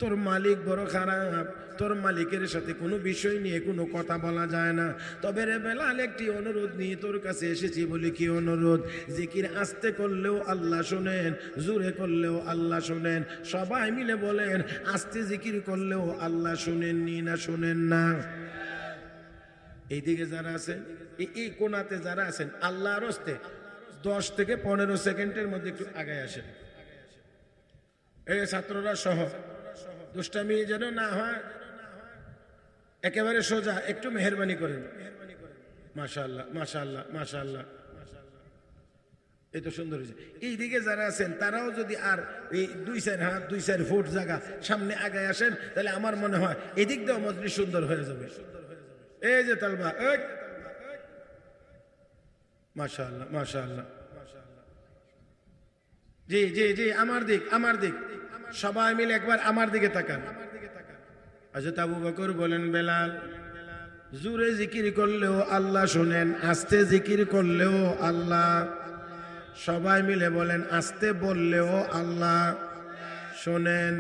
তোর মালিক বড় খারাপ, তোর মালিকের সাথে কোনো বিষয় নিয়ে কোনো কথা বলা যায় না। তবে রে বেলাল, একটি অনুরোধ নিয়ে তোর কাছে এসেছি। বলি, কি অনুরোধ? জিকির আস্তে করলেও আল্লাহ শোনেন, জোরে করলেও আল্লাহ শোনেন। সবাই মিলে বলেন, আস্তে জিকির করলেও আল্লাহ শোনেননি না শোনেন না? এইদিকে যারা আছেন, এই কোনাতে যারা আছেন, আল্লাহর হস্তে 10 থেকে 15 সেকেন্ডের মধ্যে একটু আগায় আসেন। এই ছাত্ররা সহ দুষ্টামি যেন না হয়, একেবারে সোজা, একটু মেহেরবানি করেন। মাশাআল্লাহ, মাশাআল্লাহ, মাশাআল্লাহ, এই তো সুন্দর হয়েছে। এইদিকে যারা আছেন তারাও যদি আর এই 2-4 হাত 2-4 ফুট জায়গা সামনে আগায় আসেন, তাহলে আমার মনে হয় এদিক দিয়েও মজলিস সুন্দর হয়ে যাবে। এই যে তালবা, মাশাআল্লাহ, মাশাআল্লাহ, জি জি জি, আমার দিক, আমার দিক, সবাই মিলে একবার আমার দিকে তাকান। হযরত আবু বকর বলেন, বেলাল, জোরে জিকির করলেও আল্লাহ শুনেন, আস্তে জিকির করলেও আল্লাহ। সবাই মিলে বলেন, আস্তে বললেও আল্লাহ শোনেন।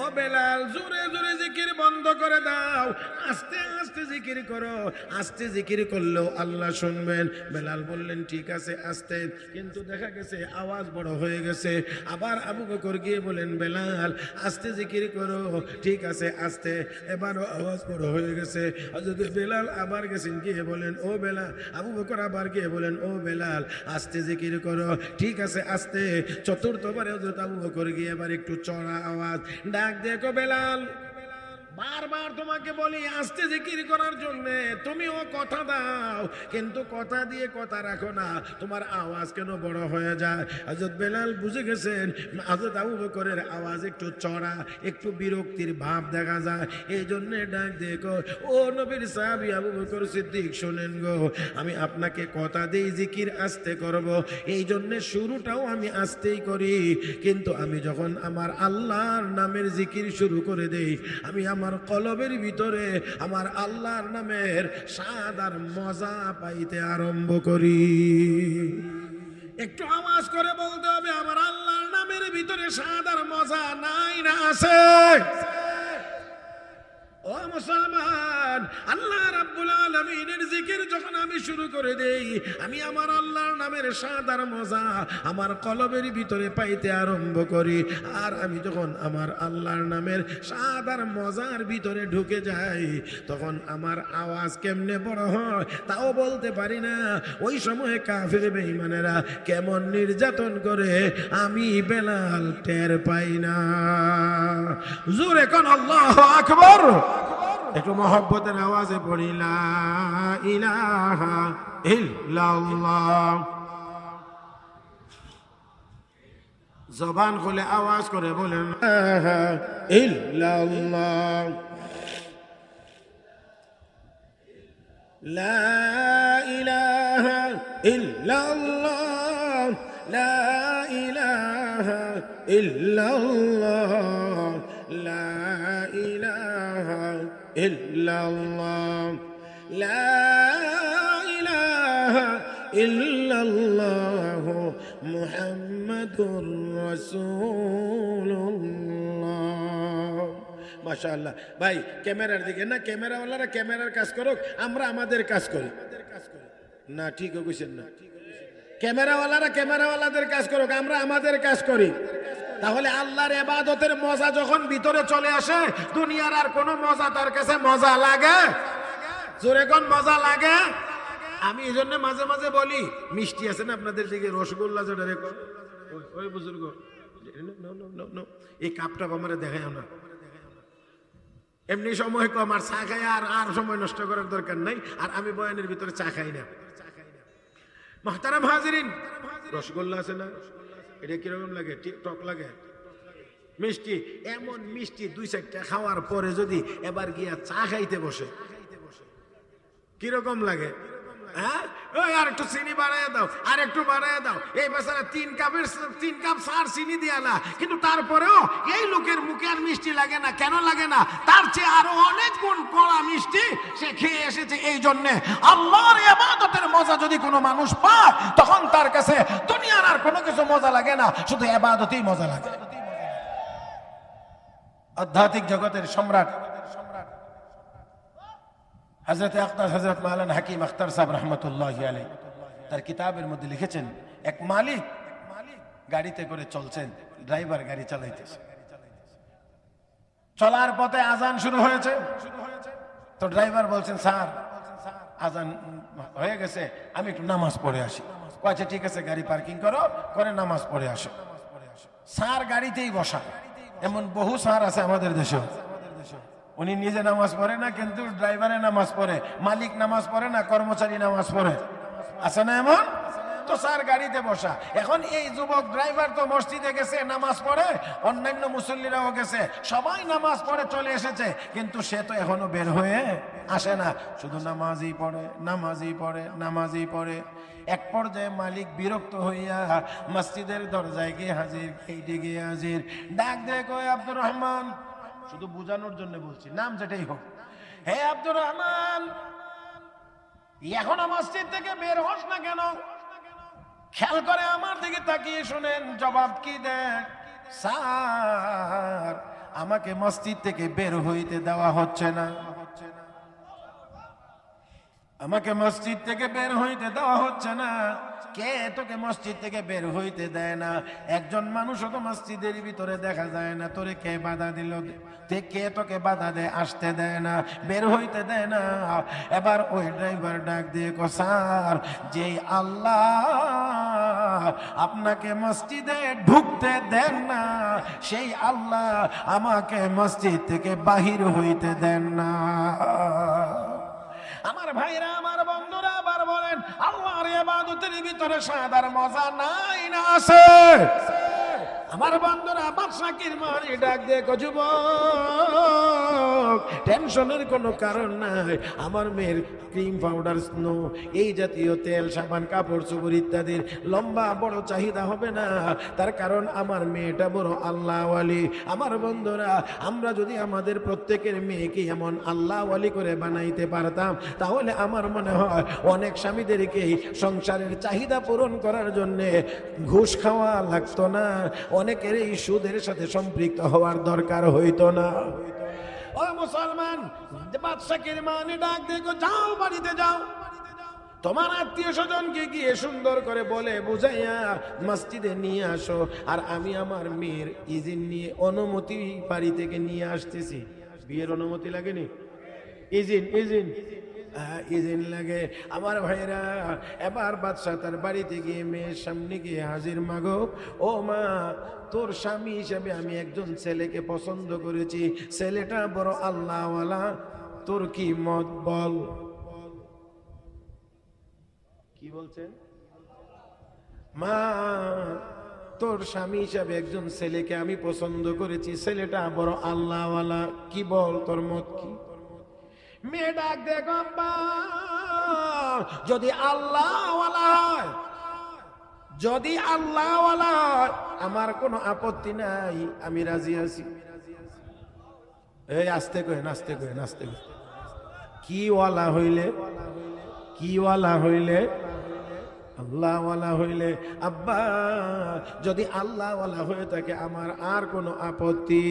ও বেলাল, জোরে জোরে জিকির বন্ধ করে দাও, আস্তে আস্তে জিকির করো, আস্তে জিকির করলেও আল্লাহ শুনবেন। বেলাল বললেন, ঠিক আছে আস্তে, কিন্তু দেখা গেছে আওয়াজ বড় হয়ে গেছে। আবার আবু বকর গিয়ে বলেন, বেলাল, আস্তে জিকির করো, ঠিক আছে আস্তে, এবারও আওয়াজ বড় হয়ে গেছে। হযরত বেলাল আবার গেছেন, গিয়ে বলেন, ও বেলাল, আবু বকর আবার গিয়ে বলেন, ও বেলাল, আস্তে জিকির করো, ঠিক আছে আস্তে। চতুর্থবারে হযরত আবু বকর গিয়ে এবার একটু আওয়াজ ডাক দেখো, বেলাল, বারবার তোমাকে বলি আস্তে জিকির করার জন্য, তুমিও কথা দাও, কিন্তু কথা দিয়ে কথা রাখো না, তোমার আওয়াজ কেন বড় হয়ে যায়? হযরত বেলাল বুঝে গেছেন হযরত আবু বকরের আওয়াজ একটু চড়া, একটু বিরক্তির ভাব দেখা যায়, এই জন্য ডাক দেখো, ও নবীর সাহাবী আবু বকর সিদ্দিক, শোনেন গো, আমি আপনাকে কথা দেই জিকির আস্তে করব, এই জন্য শুরুটাও আমি আস্তেই করি, কিন্তু আমি যখন আমার আল্লাহর নামের জিকির শুরু করে দেই, আমি আমার কলব কলবের ভিতরে আমার আল্লাহর নামের স্বাদ আর মজা পাইতে আরম্ভ করি। একটু আওয়াজ করে বলতে হবে, আমার আল্লাহর নামের ভিতরে স্বাদ আর মজা নাই না আছে? ও মুসলমান, আল্লাহ রাব্বুল আলামিনের জিকির যখন আমি শুরু করে দেই, আমি আমার আল্লাহর নামের স্বাদ আর মজা আমার কলবের ভিতরে পাইতে আরম্ভ করি। আর আমি যখন আমার আল্লাহর নামের স্বাদ আর মজার ভিতরে ঢুকে যাই, তখন আমার আওয়াজ কেমনে বড় হয় তাও বলতে পারি না। ওই সময় কাফের বেঈমানেরা কেমন নির্যাতন করে আমি বেলাল টের পাই না। জোরে কোন আল্লাহু আকবার। একটু মহব্বতের আওয়াজে পড়ি, লা ইলাহা ইল্লাল্লাহ। জবান খুলে আওয়াজ করে বলেন, লা ইলাহা ইল্লাল্লাহ, লা ইলাহা ইল্লাল্লাহ, লা ইলাহা ইল্লাল্লাহ, লা ইলাহা ইল্লাল্লাহ, লা ইলাহা ইল্লাল্লাহ, মুহাম্মাদুর রাসূলুল্লাহ। মাশাআল্লাহ। ভাই ক্যামেরার দিকে না, ক্যামেরাওয়ালারা ক্যামেরার কাজ করুক, আমরা আমাদের কাজ করি না। ঠিক কইছেন না? ক্যামেরাওয়ালারা ক্যামেরাওয়ালাদের কাজ করুক, আমরা আমাদের কাজ করি। তাহলে আল্লাহর ইবাদতের মজা যখন ভিতরে চলে আসে, দুনিয়ার আর কোনো মজা তার কাছে মজা লাগে? জোরে কোন মজা লাগে? আমি এই জন্য মাঝে মাঝে বলি, মিষ্টি আছে না আপনাদের দিকে, রসগোল্লা যেটা রেখো, ওই বুজুর্গ এই কাপটা আমার দেখায় না। এমনি সময় কম, আর চা খাই আর সময় নষ্ট করার দরকার নাই। আর আমি বয়ানের ভিতরে চা খাই না। মুহতারাম হাজিরিন, রসগোল্লা আছে না, এটা কিরকম লাগে? টক লাগে, মিষ্টি। এমন মিষ্টি 2-4টা খাওয়ার পরে যদি এবার গিয়া চা খাইতে বসে, কিরকম লাগে? হ্যাঁ, ওই আর একটু চিনি বাড়াইয়া দাও, আর একটু বাড়াইয়া দাও। এই বেচারা 3 কাপ সার চিনি দিয়া না, কিন্তু তারপরেও এই লোকের মুখে আর মিষ্টি লাগে না। কেন লাগে না? তার চেয়ে আরো অনেক গুণ কড়া মিষ্টি সে খেয়ে এসেছে। এই জন্যে আল্লাহর ইবাদতের মজা যদি কোনো মানুষ পায়, তখন তার কাছে দুনিয়ার আর কোনো কিছু মজা লাগে না, শুধু ইবাদতেই মজা লাগে। আধ্যাত্মিক জগতের সম্রাট হযরত আকতার হযরত মাওলানা হাকিম আখতার সাহেব রহমতুল্লাহি আলাইহি তার কিতাবের মধ্যে লিখেছেন, এক মালিক গাড়িতে করে চলছেন, ড্রাইভার গাড়ি চালাইতেছে। চলার পথে আজান শুরু হয়েছে। তো ড্রাইভার বলছেন, স্যার আজান হয়ে গেছে, আমি একটু নামাজ পড়ে আসি। আচ্ছা ঠিক আছে, গাড়ি পার্কিং করো, করে নামাজ পড়ে আসো। স্যার গাড়িতেই বসা। এমন বহু স্যার আছে আমাদের দেশে, উনি নিজে নামাজ পড়ে না, কিন্তু ড্রাইভারে নামাজ পড়ে। মালিক নামাজ পড়ে না, কর্মচারী নামাজ পড়ে। আছে না এমন? তো স্যার গাড়িতে বসা। এখন এই যুবক ড্রাইভার তো মসজিদে গেছে, নামাজ পড়ে, অন্যান্য মুসল্লিরাও গেছে, সবাই নামাজ পড়ে চলে এসেছে, কিন্তু সে তো এখনো বের হয়ে আসে না। শুধু নামাজই পড়ে, নামাজই পড়ে, নামাজই পড়ে। এক পর্যায়ে মালিক বিরক্ত হইয়া মসজিদের দরজায় গিয়ে হাজির, গেইটে গিয়ে হাজির। ডাক দেয়, কই আব্দুর রহমান, শুধু বোঝানোর জন্য বলছি, নাম যেটাই হোক, হে আব্দুর রহমান, এখনো মসজিদ থেকে বের হস না কেন? খেয়াল করে আমার দিকে তাকিয়ে শুনেন, জবাব কি দেয়, স্যার আমাকে মসজিদ থেকে বের হইতে দেওয়া হচ্ছে না, আমাকে মসজিদ থেকে বের হইতে দেওয়া হচ্ছে না। কে তোকে মসজিদ থেকে বের হইতে দেয় না? একজন মানুষও তো মসজিদের ভিতরে দেখা যায় না। তোরে কে বাধা দিল? কে তোকে বাধা দেয়? আসতে দেয় না, বের হইতে দেয় না। এবার ওই ড্রাইভার ডাক দিয়ে কো, স্যার যে আল্লাহ আপনাকে মসজিদে ঢুকতে দেন না, সেই আল্লাহ আমাকে মসজিদ থেকে বাহির হইতে দেন না। আমার ভাইরা, আমার বন্ধুরা, আবার বলেন, আল্লাহর ইবাদতের ভিতরে স্বাদ আর মজা নাই না আছে? আমার বন্ধুরা, বাদশা কিরমানি ডাক দিয়ে যুবক, টেনশনের কোনো কারণ নাই। আমার মেয়ের ক্রিম, পাউডার, স্নো, এই জাতীয় তেল, সাবান, কাপড় চোপড় ইত্যাদির লম্বা বড় চাহিদা হবে না। তার কারণ আমার মেয়েটা বড় আল্লাহওয়ালি। আমার বন্ধুরা, আমরা যদি আমাদের প্রত্যেকের মেয়েকে এমন আল্লাহওয়ালি করে বানাইতে পারতাম, তাহলে আমার মনে হয় অনেক স্বামীদেরকেই সংসারের চাহিদা পূরণ করার জন্য ঘুষ খাওয়া লাগতো না, অনেকের এই সুদের সাথে সম্পৃক্ত হওয়ার দরকার হইতো না। ও মুসলমান, বাদশা কিরমানি ডাক দেখো, যাও বাড়িতে যাও, তোমার আত্মীয় স্বজনকে গিয়ে সুন্দর করে বলে বুঝাইয়া মসজিদে নিয়ে আসো, আর আমি আমার মেয়ের ইজিন নিয়ে অনুমতি বাড়ি থেকে নিয়ে আসতেছি। বিয়ের অনুমতি লাগেনি? ইজিন লাগে। আমার ভাইরা, এবার বাদশাহ তার বাড়িতে গিয়ে মেয়ের সামনে গিয়ে হাজির, মাগো, ও মা, তোর স্বামী হিসেবে আমি একজন ছেলেকে পছন্দ করেছি, ছেলেটা বড় আল্লাহওয়ালা, তোর কি মত বল। কি বলছেন? মা, তোর স্বামী হিসাবে একজন ছেলেকে আমি পছন্দ করেছি, ছেলেটা বড় আল্লাহওয়ালা, কি বল, তোর মত কি? মেয়ে ডাক দেখো, আব্বা, যদি আল্লাহওয়ালা হয়, যদি আল্লাহওয়ালা হয়, আমার কোনো আপত্তি নাই, আমি রাজি আছি। এই আস্তে কইন, আস্তে কইন, আস্তে কইন। কি ওয়ালা হইলে? কি ওয়ালা হইলে? আল্লাহওয়ালা হইলে। আব্বা, যদি আল্লাহওয়ালা হয়ে থাকে আমার আর কোনো আপত্তি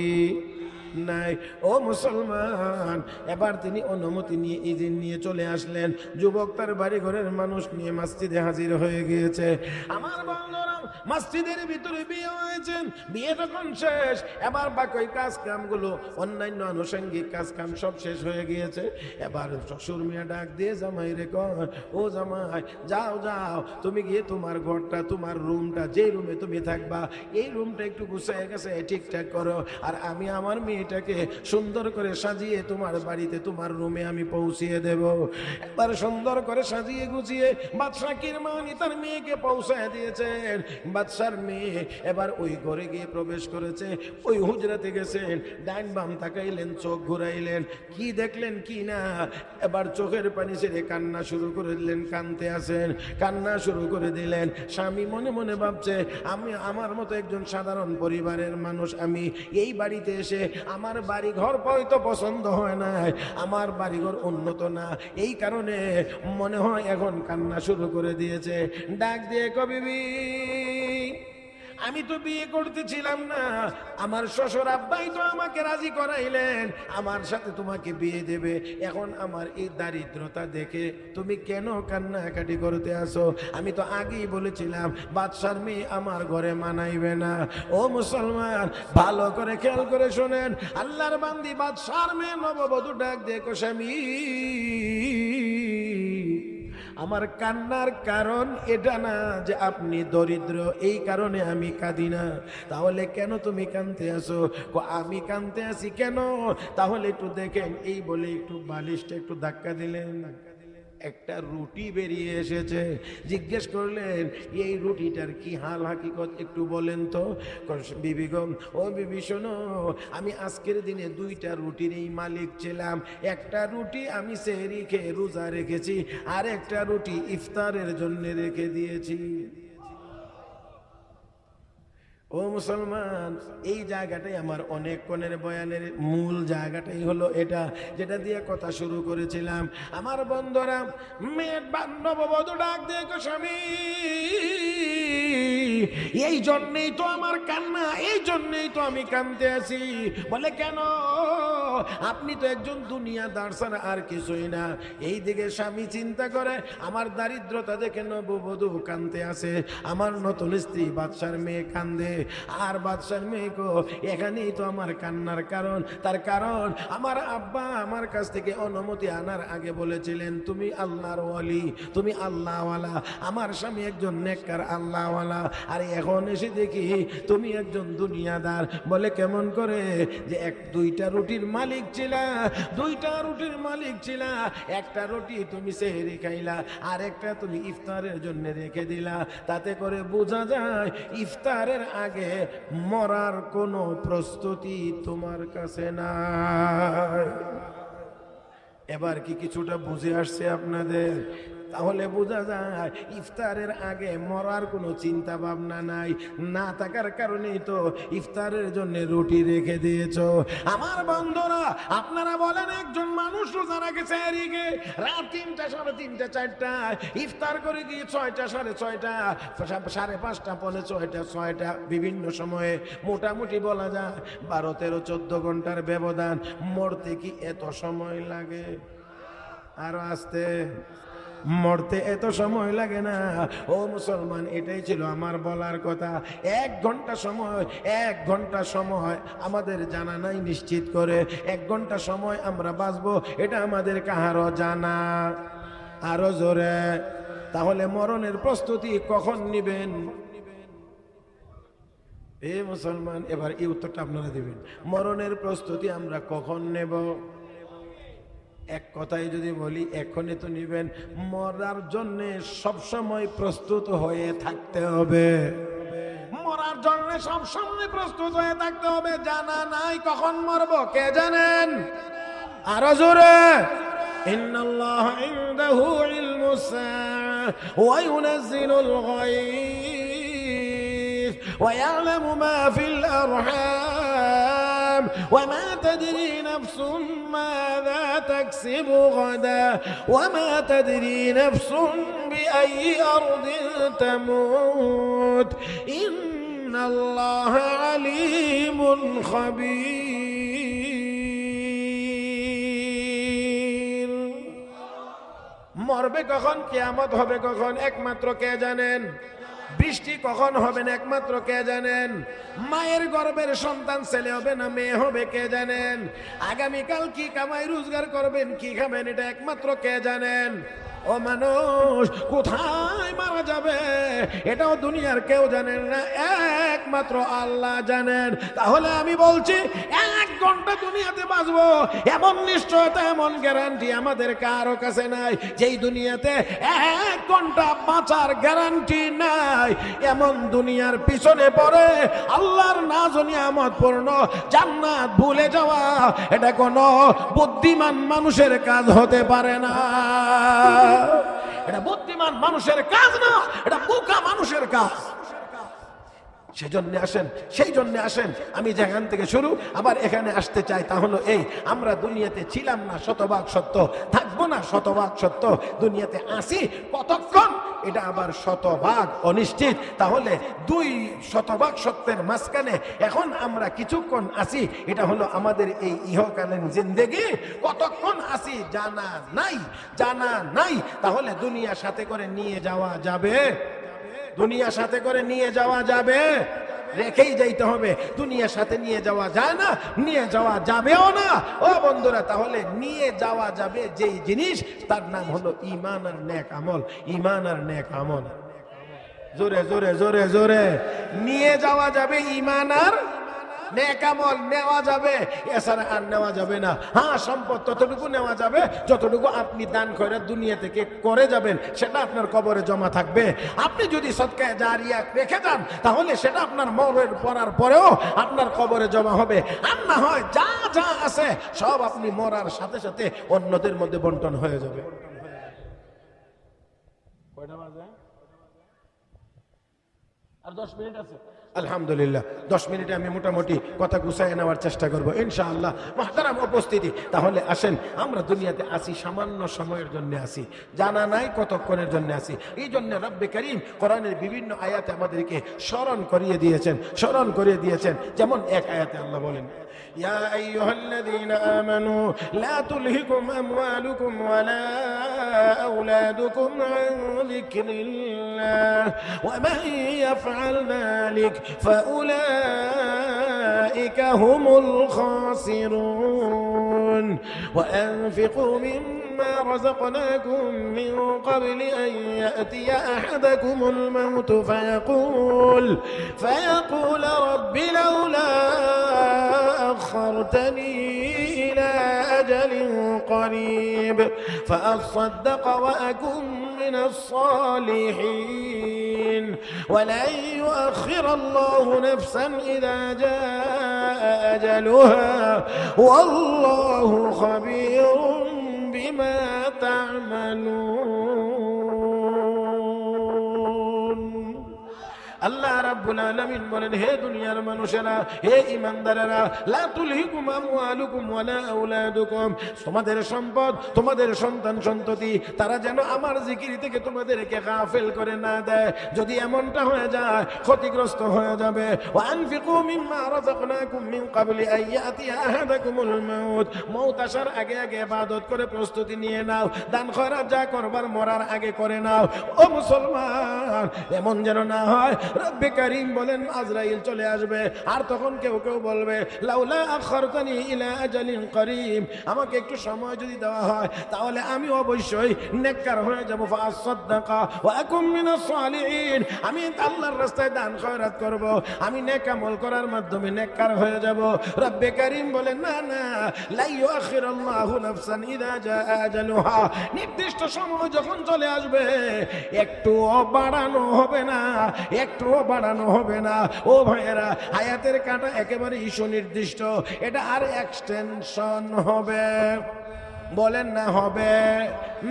নাই। ও মুসলমান, এবার তিনি অনুমতি নিয়ে ইজিন নিয়ে চলে আসলেন। যুবক তার বাড়ি ঘরের মানুষ নিয়ে মসজিদে হাজির হয়ে গিয়েছে। আমার বন্ধুরা, মসজিদের ভিতরে বিয়ে হয়েছে, বিয়ে যখন শেষ, এবার বাকি কাজ কামগুলো, অন্যান্য আনুষঙ্গিক কাজ কাম সব শেষ হয়ে গিয়েছে। এবার শ্বশুর মিয়া ডাক দিয়ে জামাই রে কয়, ও জামাই, যাও যাও, তুমি গিয়ে তোমার ঘরটা, তোমার রুমটা, যে রুমে তুমি থাকবা, এই রুমটা একটু গুছিয়ে গেছে ঠিকঠাক করো, আর আমি আমার মেয়েটাকে সুন্দর করে সাজিয়ে তোমার বাড়িতে, তোমার রুমে আমি পৌঁছিয়ে দেব। এবার সুন্দর করে সাজিয়ে গুছিয়ে বাদশা কিরমানি তার মেয়েকে পৌঁছায় দিয়েছেন। বাদশার মেয়ে এবার ওই ঘরে গিয়ে প্রবেশ করেছে, ওই হুজরাতে গেছেন, ডাইন বাম তাকাইলেন, চোখ ঘুরাইলেন, কি দেখলেন কি না, এবার চোখের পানি ছেড়ে কান্না শুরু করে দিলেন, কানতে আছেন, কান্না শুরু করে দিলেন। স্বামী মনে মনে ভাবছে, আমি আমার মতো একজন সাধারণ পরিবারের মানুষ, আমি এই বাড়িতে এসে আমার বাড়ি ঘর হয়তো পছন্দ হয় না, আমার বাড়িঘর উন্নত না, এই কারণে মনে হয় এখন কান্না শুরু করে দিয়েছে। ডাক দিয়ে কবিবি, আমি তো বিয়ে করতেছিলাম না, আমার শ্বশুর আব্বাই তো আমাকে রাজি করাইলেন আমার সাথে তোমাকে বিয়ে দেবে, এখন আমার এই দারিদ্রতা দেখে তুমি কেন কান্নাকাটি করতে আসো? আমি তো আগেই বলেছিলাম বাদশার মেয়ে আমার ঘরে মানাইবে না। ও মুসলমান, ভালো করে খেয়াল করে শোনেন, আল্লাহর বান্দি বাদশার মেয়ে নববধূ ডাক দেখো, স্বামী, আমার কান্নার কারণ এটা না যে আপনি দরিদ্র, এই কারণে আমি কাঁদি না। তাহলে কেন তুমি কাঁদতে আসো? আমি কাঁদতে আসি কেন? তাহলে একটু দেখেন, এই বলে একটু বালিশটা একটু ধাক্কা দিলেন, একটা রুটি বেরিয়ে এসেছে। জিজ্ঞেস করলেন, এই রুটিটার কি হাল হাকিকত একটু বলেন তো। বিবিগণ, ও বিবি শোনো, আমি আজকের দিনে 2টা রুটির এই মালিক ছিলাম। একটা রুটি আমি সেহরি খেয়ে রোজা রেখেছি, আর একটা রুটি ইফতারের জন্য রেখে দিয়েছি। ও মুসলমান, এই জায়গাটাই আমার অনেকক্ষণের বয়ানের মূল জায়গাটাই হলো এটা, যেটা দিয়ে কথা শুরু করেছিলাম। আমার বন্ধুরা, মেয়ের নববধূ ডাক দিয়ে স্বামী, এই জন্যেই তো আমার কান্না, এই জন্যেই তো আমি কাঁদতে আছি। বলে কেন? আপনি তো একজন দুনিয়াদার ছাড়া আর কিছুই না। এই দিকে স্বামী চিন্তা করে, আমার দারিদ্রতা দেখে নববধূ কাঁদতে আসে, আমার নতুন স্ত্রী বাদশার মেয়ে কান্দে, আর বাদশার মেয়েকে এখানেই তো আমার কান্নার কারণ। তার কারণ আমার আব্বা আমার কাছ থেকে অনুমতি আনার আগে বলেছিলেন, তুমি আল্লাহর ওয়ালি, তুমি আল্লাহওয়ালা, আমার স্বামী একজন নেককার আল্লাহওয়ালা, আর এখন এসে দেখি তুমি একজন দুনিয়াদার। বলে কেমন করে? যে 2টা রুটির মালিক ছিলা, 2টা রুটির মালিক ছিলা, একটা রুটি তুমি সেহরি খাইলা, আর একটা তুমি ইফতারের জন্য রেখে দিলা। তাতে করে বোঝা যায় ইফতারের আগে মরার কোনো প্রস্তুতি তোমার কাছে নাই। এবার কি কিছুটা বুঝে আসছে আপনাদের? তাহলে বোঝা যায় ইফতারের আগে মরার কোনো চিন্তা ভাবনা নাই, না থাকার কারণেই তো ইফতারের জন্য রুটি রেখে দিয়েছো। আমার বন্ধুরা, আপনারা বলেন একজন মানুষ রোজা রাখেছে এদিকে রাত 3টা, 3:30, 4টায় ইফতার করে গিয়ে 6টা, 6:30, 5:30, 6:45, 6টা, বিভিন্ন সময়ে মোটামুটি বলা যায় 12, 13, 14 ঘন্টার ব্যবধান। মরতে কি এত সময় লাগে? আরো আসতে মরতে এত সময় লাগে না। ও মুসলমান, এটাই ছিল আমার বলার কথা। 1 ঘন্টা সময়, 1 ঘন্টা সময় আমাদের জানা নাই নিশ্চিত করে 1 ঘন্টা সময় আমরা বাঁচবো, এটা আমাদের কাহারও জানা। আরো জোরে। তাহলে মরণের প্রস্তুতি কখন নিবেন? এ মুসলমান, এবার এই উত্তরটা আপনারা দিবেন। মরণের প্রস্তুতি আমরা কখন নেব? এক কথাই যদি বলি, এখনই তো নিবেন। মরার জন্য সবসময় প্রস্তুত হয়ে থাকতে হবে। মরার জন্য সবসময় প্রস্তুত হয়ে থাকতে হবে। জানা নাই কখন মরব, কে জানেন? আরো জোরে। ইন্নাল্লাহা ইনদাহু ইলমুস সাআ ওয়া ইউনাজ্জিলুল গায়ব ওয়া ইয়ালামু মা ফিল আরহাম وما تدري نفس ماذا تكسب غدا وما تدري نفس بأي أرض تموت إن الله عليم خبير। মরবে কখন, কিয়ামত হবে কখন, একমাত্র কে জানেন? বৃষ্টি কখন হবেন, একমাত্র কে জানেন? মায়ের গর্ভের সন্তান ছেলে হবে না মেয়ে হবে, কে জানেন? আগামীকাল কি কামাই রোজগার করবেন, কি খাবেন, এটা একমাত্র কে জানেন? ও মানুষ, কোথায় মারা যাবে এটাও দুনিয়ার কেউ জানেন না, একমাত্র আল্লাহ জানেন। তাহলে আমি বলছি, 1 ঘন্টা দুনিয়াতে বাঁচবো এমন নিশ্চয়তা, এমন গ্যারান্টি আমাদের কারো কাছে নাই। যেই দুনিয়াতে 1 ঘন্টা বাঁচার গ্যারান্টি নাই, এমন দুনিয়ার পিছনে পড়ে আল্লাহর নাজ নিয়ামত পূর্ণ জান্নাত ভুলে যাওয়া, এটা কোনো বুদ্ধিমান মানুষের কাজ হতে পারে না। এটা বুদ্ধিমান মানুষের কাজ না, এটা বোকা মানুষের কাজ। সেই জন্য আসেন আমি যেখান থেকে শুরু আবার এখানে আসতে চাই। তা হলো এই, আমরা দুনিয়াতে ছিলাম না শতভাগ সত্য, থাকবো না শতভাগ সত্য, দুনিয়াতে আসি কতক্ষণ এটা আবার শতভাগ অনিশ্চিত। তাহলে 2 শতভাগ সত্যের মাঝখানে এখন আমরা কিছুক্ষণ আসি, এটা হলো আমাদের এই ইহকালীন জিন্দেগি। কতক্ষণ আসি জানা নাই। তাহলে দুনিয়া সাথে করে নিয়ে যাওয়া যাবে? দুনিয়া সাথে করে নিয়ে যাওয়া যাবে? রেখেই যাইতে হবে। দুনিয়ার সাথে নিয়ে যাওয়া যায় না, নিয়ে যাওয়া যাবেও না। ও বন্ধুরা, তাহলে নিয়ে যাওয়া যাবে যেই জিনিস, তার নাম হলো ঈমান আর নেক আমল। ঈমান আর নেক আমল। জোরে জোরে জোরে জোরে। নিয়ে যাওয়া যাবে ঈমান আর নেক আমল, নেওয়া যাবে, এছাড়া আর নেওয়া যাবে না। হ্যাঁ, সম্পদ ততটুকু নেওয়া যাবে যতটুকু আপনি দান করে দুনিয়া থেকে করে যাবেন, সেটা আপনার কবরে জমা থাকবে। আপনি যদি সদকায়ে জারিয়া রেখে যান, তাহলে সেটা আপনার মরণের পড়ার পরেও আপনার কবরে জমা হবে। আর না হয় যা যা আছে সব আপনি মরার সাথে সাথে অন্যদের মধ্যে বন্টন হয়ে যাবে। কয়টা বাজে? আর 10 মিনিট আছে। আলহামদুলিল্লাহ, 10 মিনিটে আমি মোটামুটি কথা গুছায় নেওয়ার চেষ্টা করবো ইনশাআল্লাহ। মুহতারাম উপস্থিতি, তাহলে আসেন, আমরা দুনিয়াতে আসি সামান্য সময়ের জন্য আসি, জানা নাই কতক্ষণের জন্য আসি। এই জন্য রব্বে করিম কোরআনের বিভিন্ন আয়াতে আমাদেরকে স্মরণ করিয়ে দিয়েছেন। যেমন এক আয়াতে আল্লাহ বলেন, ইয়া আইয়ুহাল্লাযীনা আমানু লা তুলহিকুম আমওয়ালুকুম ওয়ালা আওলাদুকুম আন যিকরিল্লাহ ওয়া মান ইয়াফআল যালিক فأولئك هم الخاسرون وأنفقوا مما رزقناكم من قبل أن يأتي أحدكم الموت فيقول رب لولا أخرتني إلى أجل قريب فأصدق وأكن من الصالحين ولن يؤخر الله نفسا إذا جاء أجلها والله خبير بما আল্লাহ রাব্বুল আলামিন বলেন, হে দুনিয়ার মানুষেরা, হে ঈমানদারেরা, লা তুলহিকুম আমওয়ালুকুম ওয়ালা আওলাদুকুম, তোমাদের সম্পদ, তোমাদের সন্তান সন্ততি তারা যেন আমার জিকির থেকে তোমাদেরকে গাফেল করে না দেয়। যদি এমনটা হয়ে যায় ক্ষতিগ্রস্ত হয়ে যাবে। ওয়া আনফিকু মিম্মা রাযাকনাকুম মিন ক্বাবলি আন ইয়াতিয়া আহাদাকুমুল মাউত, মউত আসার আগে আগে ইবাদত করে প্রস্তুতি নিয়ে নাও। দান খয়রাত যা করবার মরার আগে করে নাও। ও মুসলমান, এমন যেন না হয় রব্বে কারীম বলেন আজরাইল চলে আসবে, আর তখন কেউ কেউ বলবে লাউলা আখারতানি ইলা আজালিন করিম, আমাকে একটু সময় যদি দেওয়া হয় তাহলে আমি অবশ্যই নেককার হয়ে যাব। ফাসাদদাকা ওয়া আকুম মিনাস সালিহিন, আমি আল্লাহর রাস্তায় দান খয়রাত করব, আমি নেক আমল করার মাধ্যমে নেককার হয়ে যাব। রব্বে কারীম বলেন না না, লা ইউআখিরুল্লাহু নাফসান ইযা জাআ আজালুহা, নির্দিষ্ট সময় যখন চলে আসবে একটুও বাড়ানো হবে না, একটুও বাড়ানো হবে না। ও ভাইয়েরা, হায়াতের কাঁটা একেবারেই সুনির্দিষ্ট, এটা আর এক্সটেনশন হবে। বলেন না হবে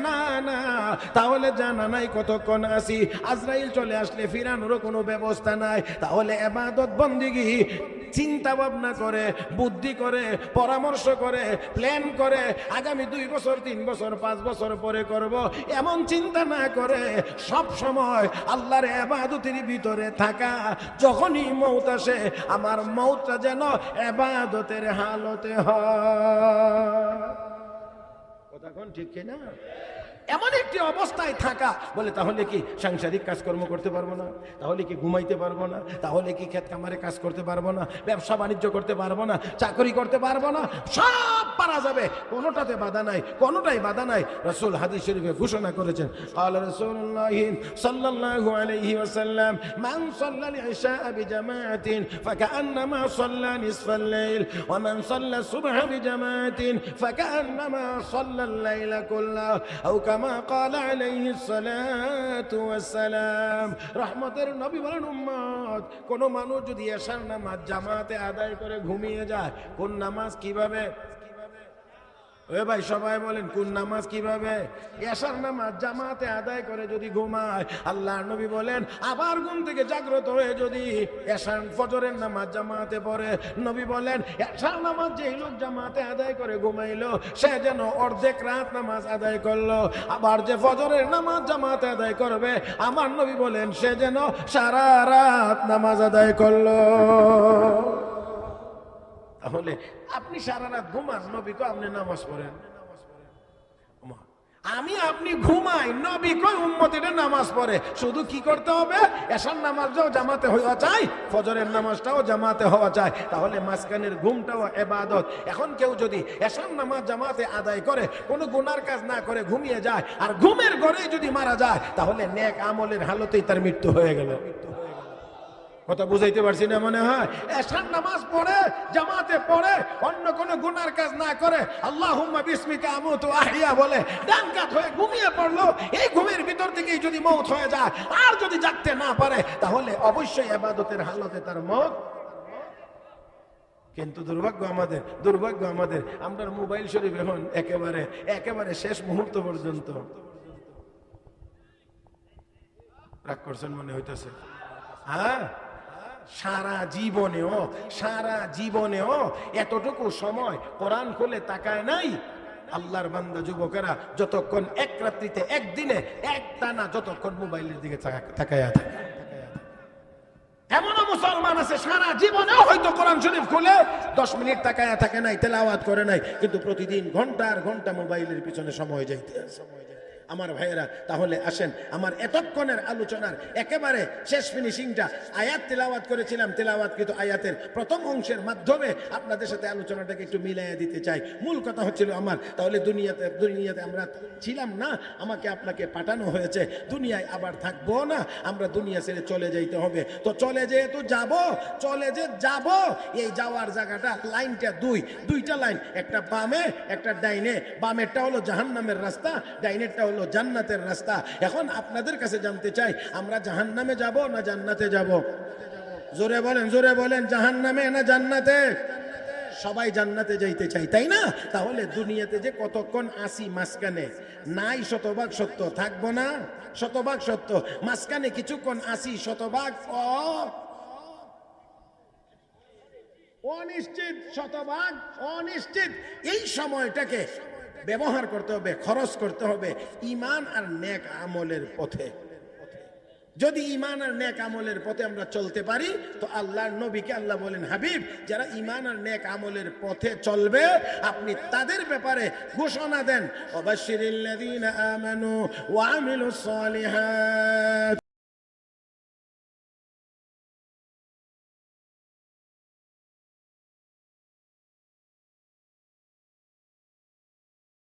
না? না, তাহলে জানা নাই কতক্ষণ আসি। আজরাইল চলে আসলে ফিরানোরও কোনো ব্যবস্থা নাই। তাহলে ইবাদত বন্দেগী চিন্তা ভাবনা করে, বুদ্ধি করে, পরামর্শ করে, প্ল্যান করে আগামী 2 বছর 3 বছর 5 বছর পরে করব, এমন চিন্তা না করে সব সময় আল্লাহর ইবাদতের ভিতরে থাকা। যখনই মউত আসে আমার মউতটা যেন ইবাদতের হালতে হয়। কথা কোন ঠিক কিনা? এমন একটি অবস্থায় থাকা। বলে তাহলে কি সাংসারিক কাজকর্ম করতে পারবো না? তাহলে কি ঘুমাইতে পারবো না? তাহলে কি ক্ষেত খামারে কাজ করতে পারবো না? ব্যবসা বাণিজ্য করতে পারবো না? চাকরি করতে পারবো না? সব পারা যাবে, কোনোটাতে বাধা নাই, কোনোটাই বাধা নাই। রাসূল হাদিস শরীফে ঘোষণা করেছেন, ক্বালা রাসূলুল্লাহ সাল্লাল্লাহু আলাইহি ওয়াসাল্লাম, মান সাল্লাল ইশা বিজামাআতিন ফাকান্নামা সাল্লা নিসফাল লাইল ওয়া মান সাল্লা সুবহা বিজামাআতিন ফাকান্নামা সাল্লাল লাইলা কুল্লাহু আও কামা ক্বালা আলাইহিস সালাতু ওয়াস সালাম। রহমতের নবী বলেন, উম্মত, কোন মানুষ যদি এশার নামাজ জামাতে আদায় করে ঘুমিয়ে যায়, কোন নামাজ কিভাবে? ওই ভাই সবাই বলেন কোন নামাজ কিভাবে? এশার নামাজ জামাতে আদায় করে যদি ঘুমায়, আল্লাহর নবী বলেন আবার ঘুম থেকে জাগ্রত হয়ে যদি এশার ফজরের নামাজ জামাতে পড়ে, নবী বলেন এশার নামাজ যেই লোক জামাতে আদায় করে ঘুমাইলো সে যেন অর্ধেক রাত নামাজ আদায় করলো। আবার যে ফজরের নামাজ জামাতে আদায় করবে, আমার নবী বলেন সে যেন সারা রাত নামাজ আদায় করলো। তাহলে আপনি সারা রাত ঘুমান, নবী কয় আপনি নামাজ পড়েন। আমি আপনি ঘুমাই, নবী কয় উম্মতিরা নামাজ পড়ে। শুধু কি করতে হবে? এশার নামাজটাও জামাতে হওয়া চাই, ফজরের নামাজটাও জামাতে হওয়া চাই। তাহলে মাঝখানের ঘুমটাও ইবাদত। এখন কেউ যদি এশার নামাজ জামাতে আদায় করে, কোনো গুনার কাজ না করে ঘুমিয়ে যায়, আর ঘুমের ঘরেই যদি মারা যায়, তাহলে নেক আমলের হালতেই তার মৃত্যু হয়ে গেল। কথা বুঝাইতে পারছি না মনে হয়? এশার নামাজ পড়ে, জামাতে পড়ে, অন্য কোন গুনার কাজ না করে, আল্লাহুম্মা বিসমিকা আমুতু আহইয়া বলে ডান কাত হয়ে ঘুমিয়ে পড়লো। এই ঘুমের ভিতর থেকেই যদি মওত হয়ে যায়, আর যদি জাগতে না পারে, তাহলে অবশ্যই ইবাদতের হালতে তার মওত। কিন্তু দুর্ভাগ্য আমাদের আমরা মোবাইল শরীফ এখন একেবারে শেষ মুহূর্ত পর্যন্ত রাগ করছেন মনে হইতেছে। হ্যাঁ, সারা জীবনেও এতটুকু সময় কোরআন খুলে তাকায় নাই। আল্লাহর বান্দা যুবকেরা যতক্ষণ এক রাত্রিতে, একদিনে, এক টানা যতক্ষণ মোবাইলের দিকে তাকায়া থাকে। এমনও মুসলমান আছে সারা জীবনেও হয়তো কোরআন শরীফ খুলে 10 মিনিট তাকায়া থাকে নাই, তেলাওয়াত করে নাই, কিন্তু প্রতিদিন ঘন্টার ঘন্টা মোবাইলের পিছনে সময় যাইতে আছে। আমার ভাইয়েরা, তাহলে আসেন আমার এতক্ষণের আলোচনার একেবারে শেষ ফিনিশিংটা আয়াত তেলাওয়াত করেছিলাম, তেলাওয়াতকৃত আয়াতের প্রথম অংশের মাধ্যমে আপনাদের সাথে আলোচনাটাকে একটু মিলাইয়া দিতে চাই। মূল কথা হচ্ছিল আমার, তাহলে দুনিয়াতে আমরা ছিলাম না, আমাকে আপনাকে পাঠানো হয়েছে, দুনিয়ায় আবার থাকবো না, আমরা দুনিয়া ছেড়ে চলে যাইতে হবে। তো চলে যাব, এই যাওয়ার জায়গাটা লাইনটা দুইটা লাইন, একটা বামে একটা ডাইনে। বামেরটা হলো জাহান্নামের রাস্তা, ডাইনেরটা হলো জান্নাতের রাস্তা। এখন আপনাদের কাছে জানতে চাই, আমরা জাহান্নামে যাব না জান্নাতে যাব? জোরে বলেন জাহান্নামে না জান্নাতে? সবাই জান্নাতে যাইতে চাই, তাই না? তাহলে দুনিয়াতে যে কতক্ষণ আসি মাঝখানে নাই শতভাগ সত্য, থাকবো না? শতভাগ সত্য, মাঝখানে কিছুক্ষণ আসি শতভাগ অনিশ্চিত, শতভাগ অনিশ্চিত। এই সময়টাকে ব্যবহার করতে হবে, খরচ করতে হবে ঈমান আর নেক আমলের পথে। যদি ঈমান আর নেক আমলের পথে আমরা চলতে পারি তো আল্লাহর নবীকে আল্লাহ বলেন, হাবিব যারা ঈমান আর নেক আমলের পথে চলবে আপনি তাদের ব্যাপারে ঘোষণা দেন, ওয়াবাশশিরিল্লাযীনা আমানু ওয়া আমিলুস সালিহাত।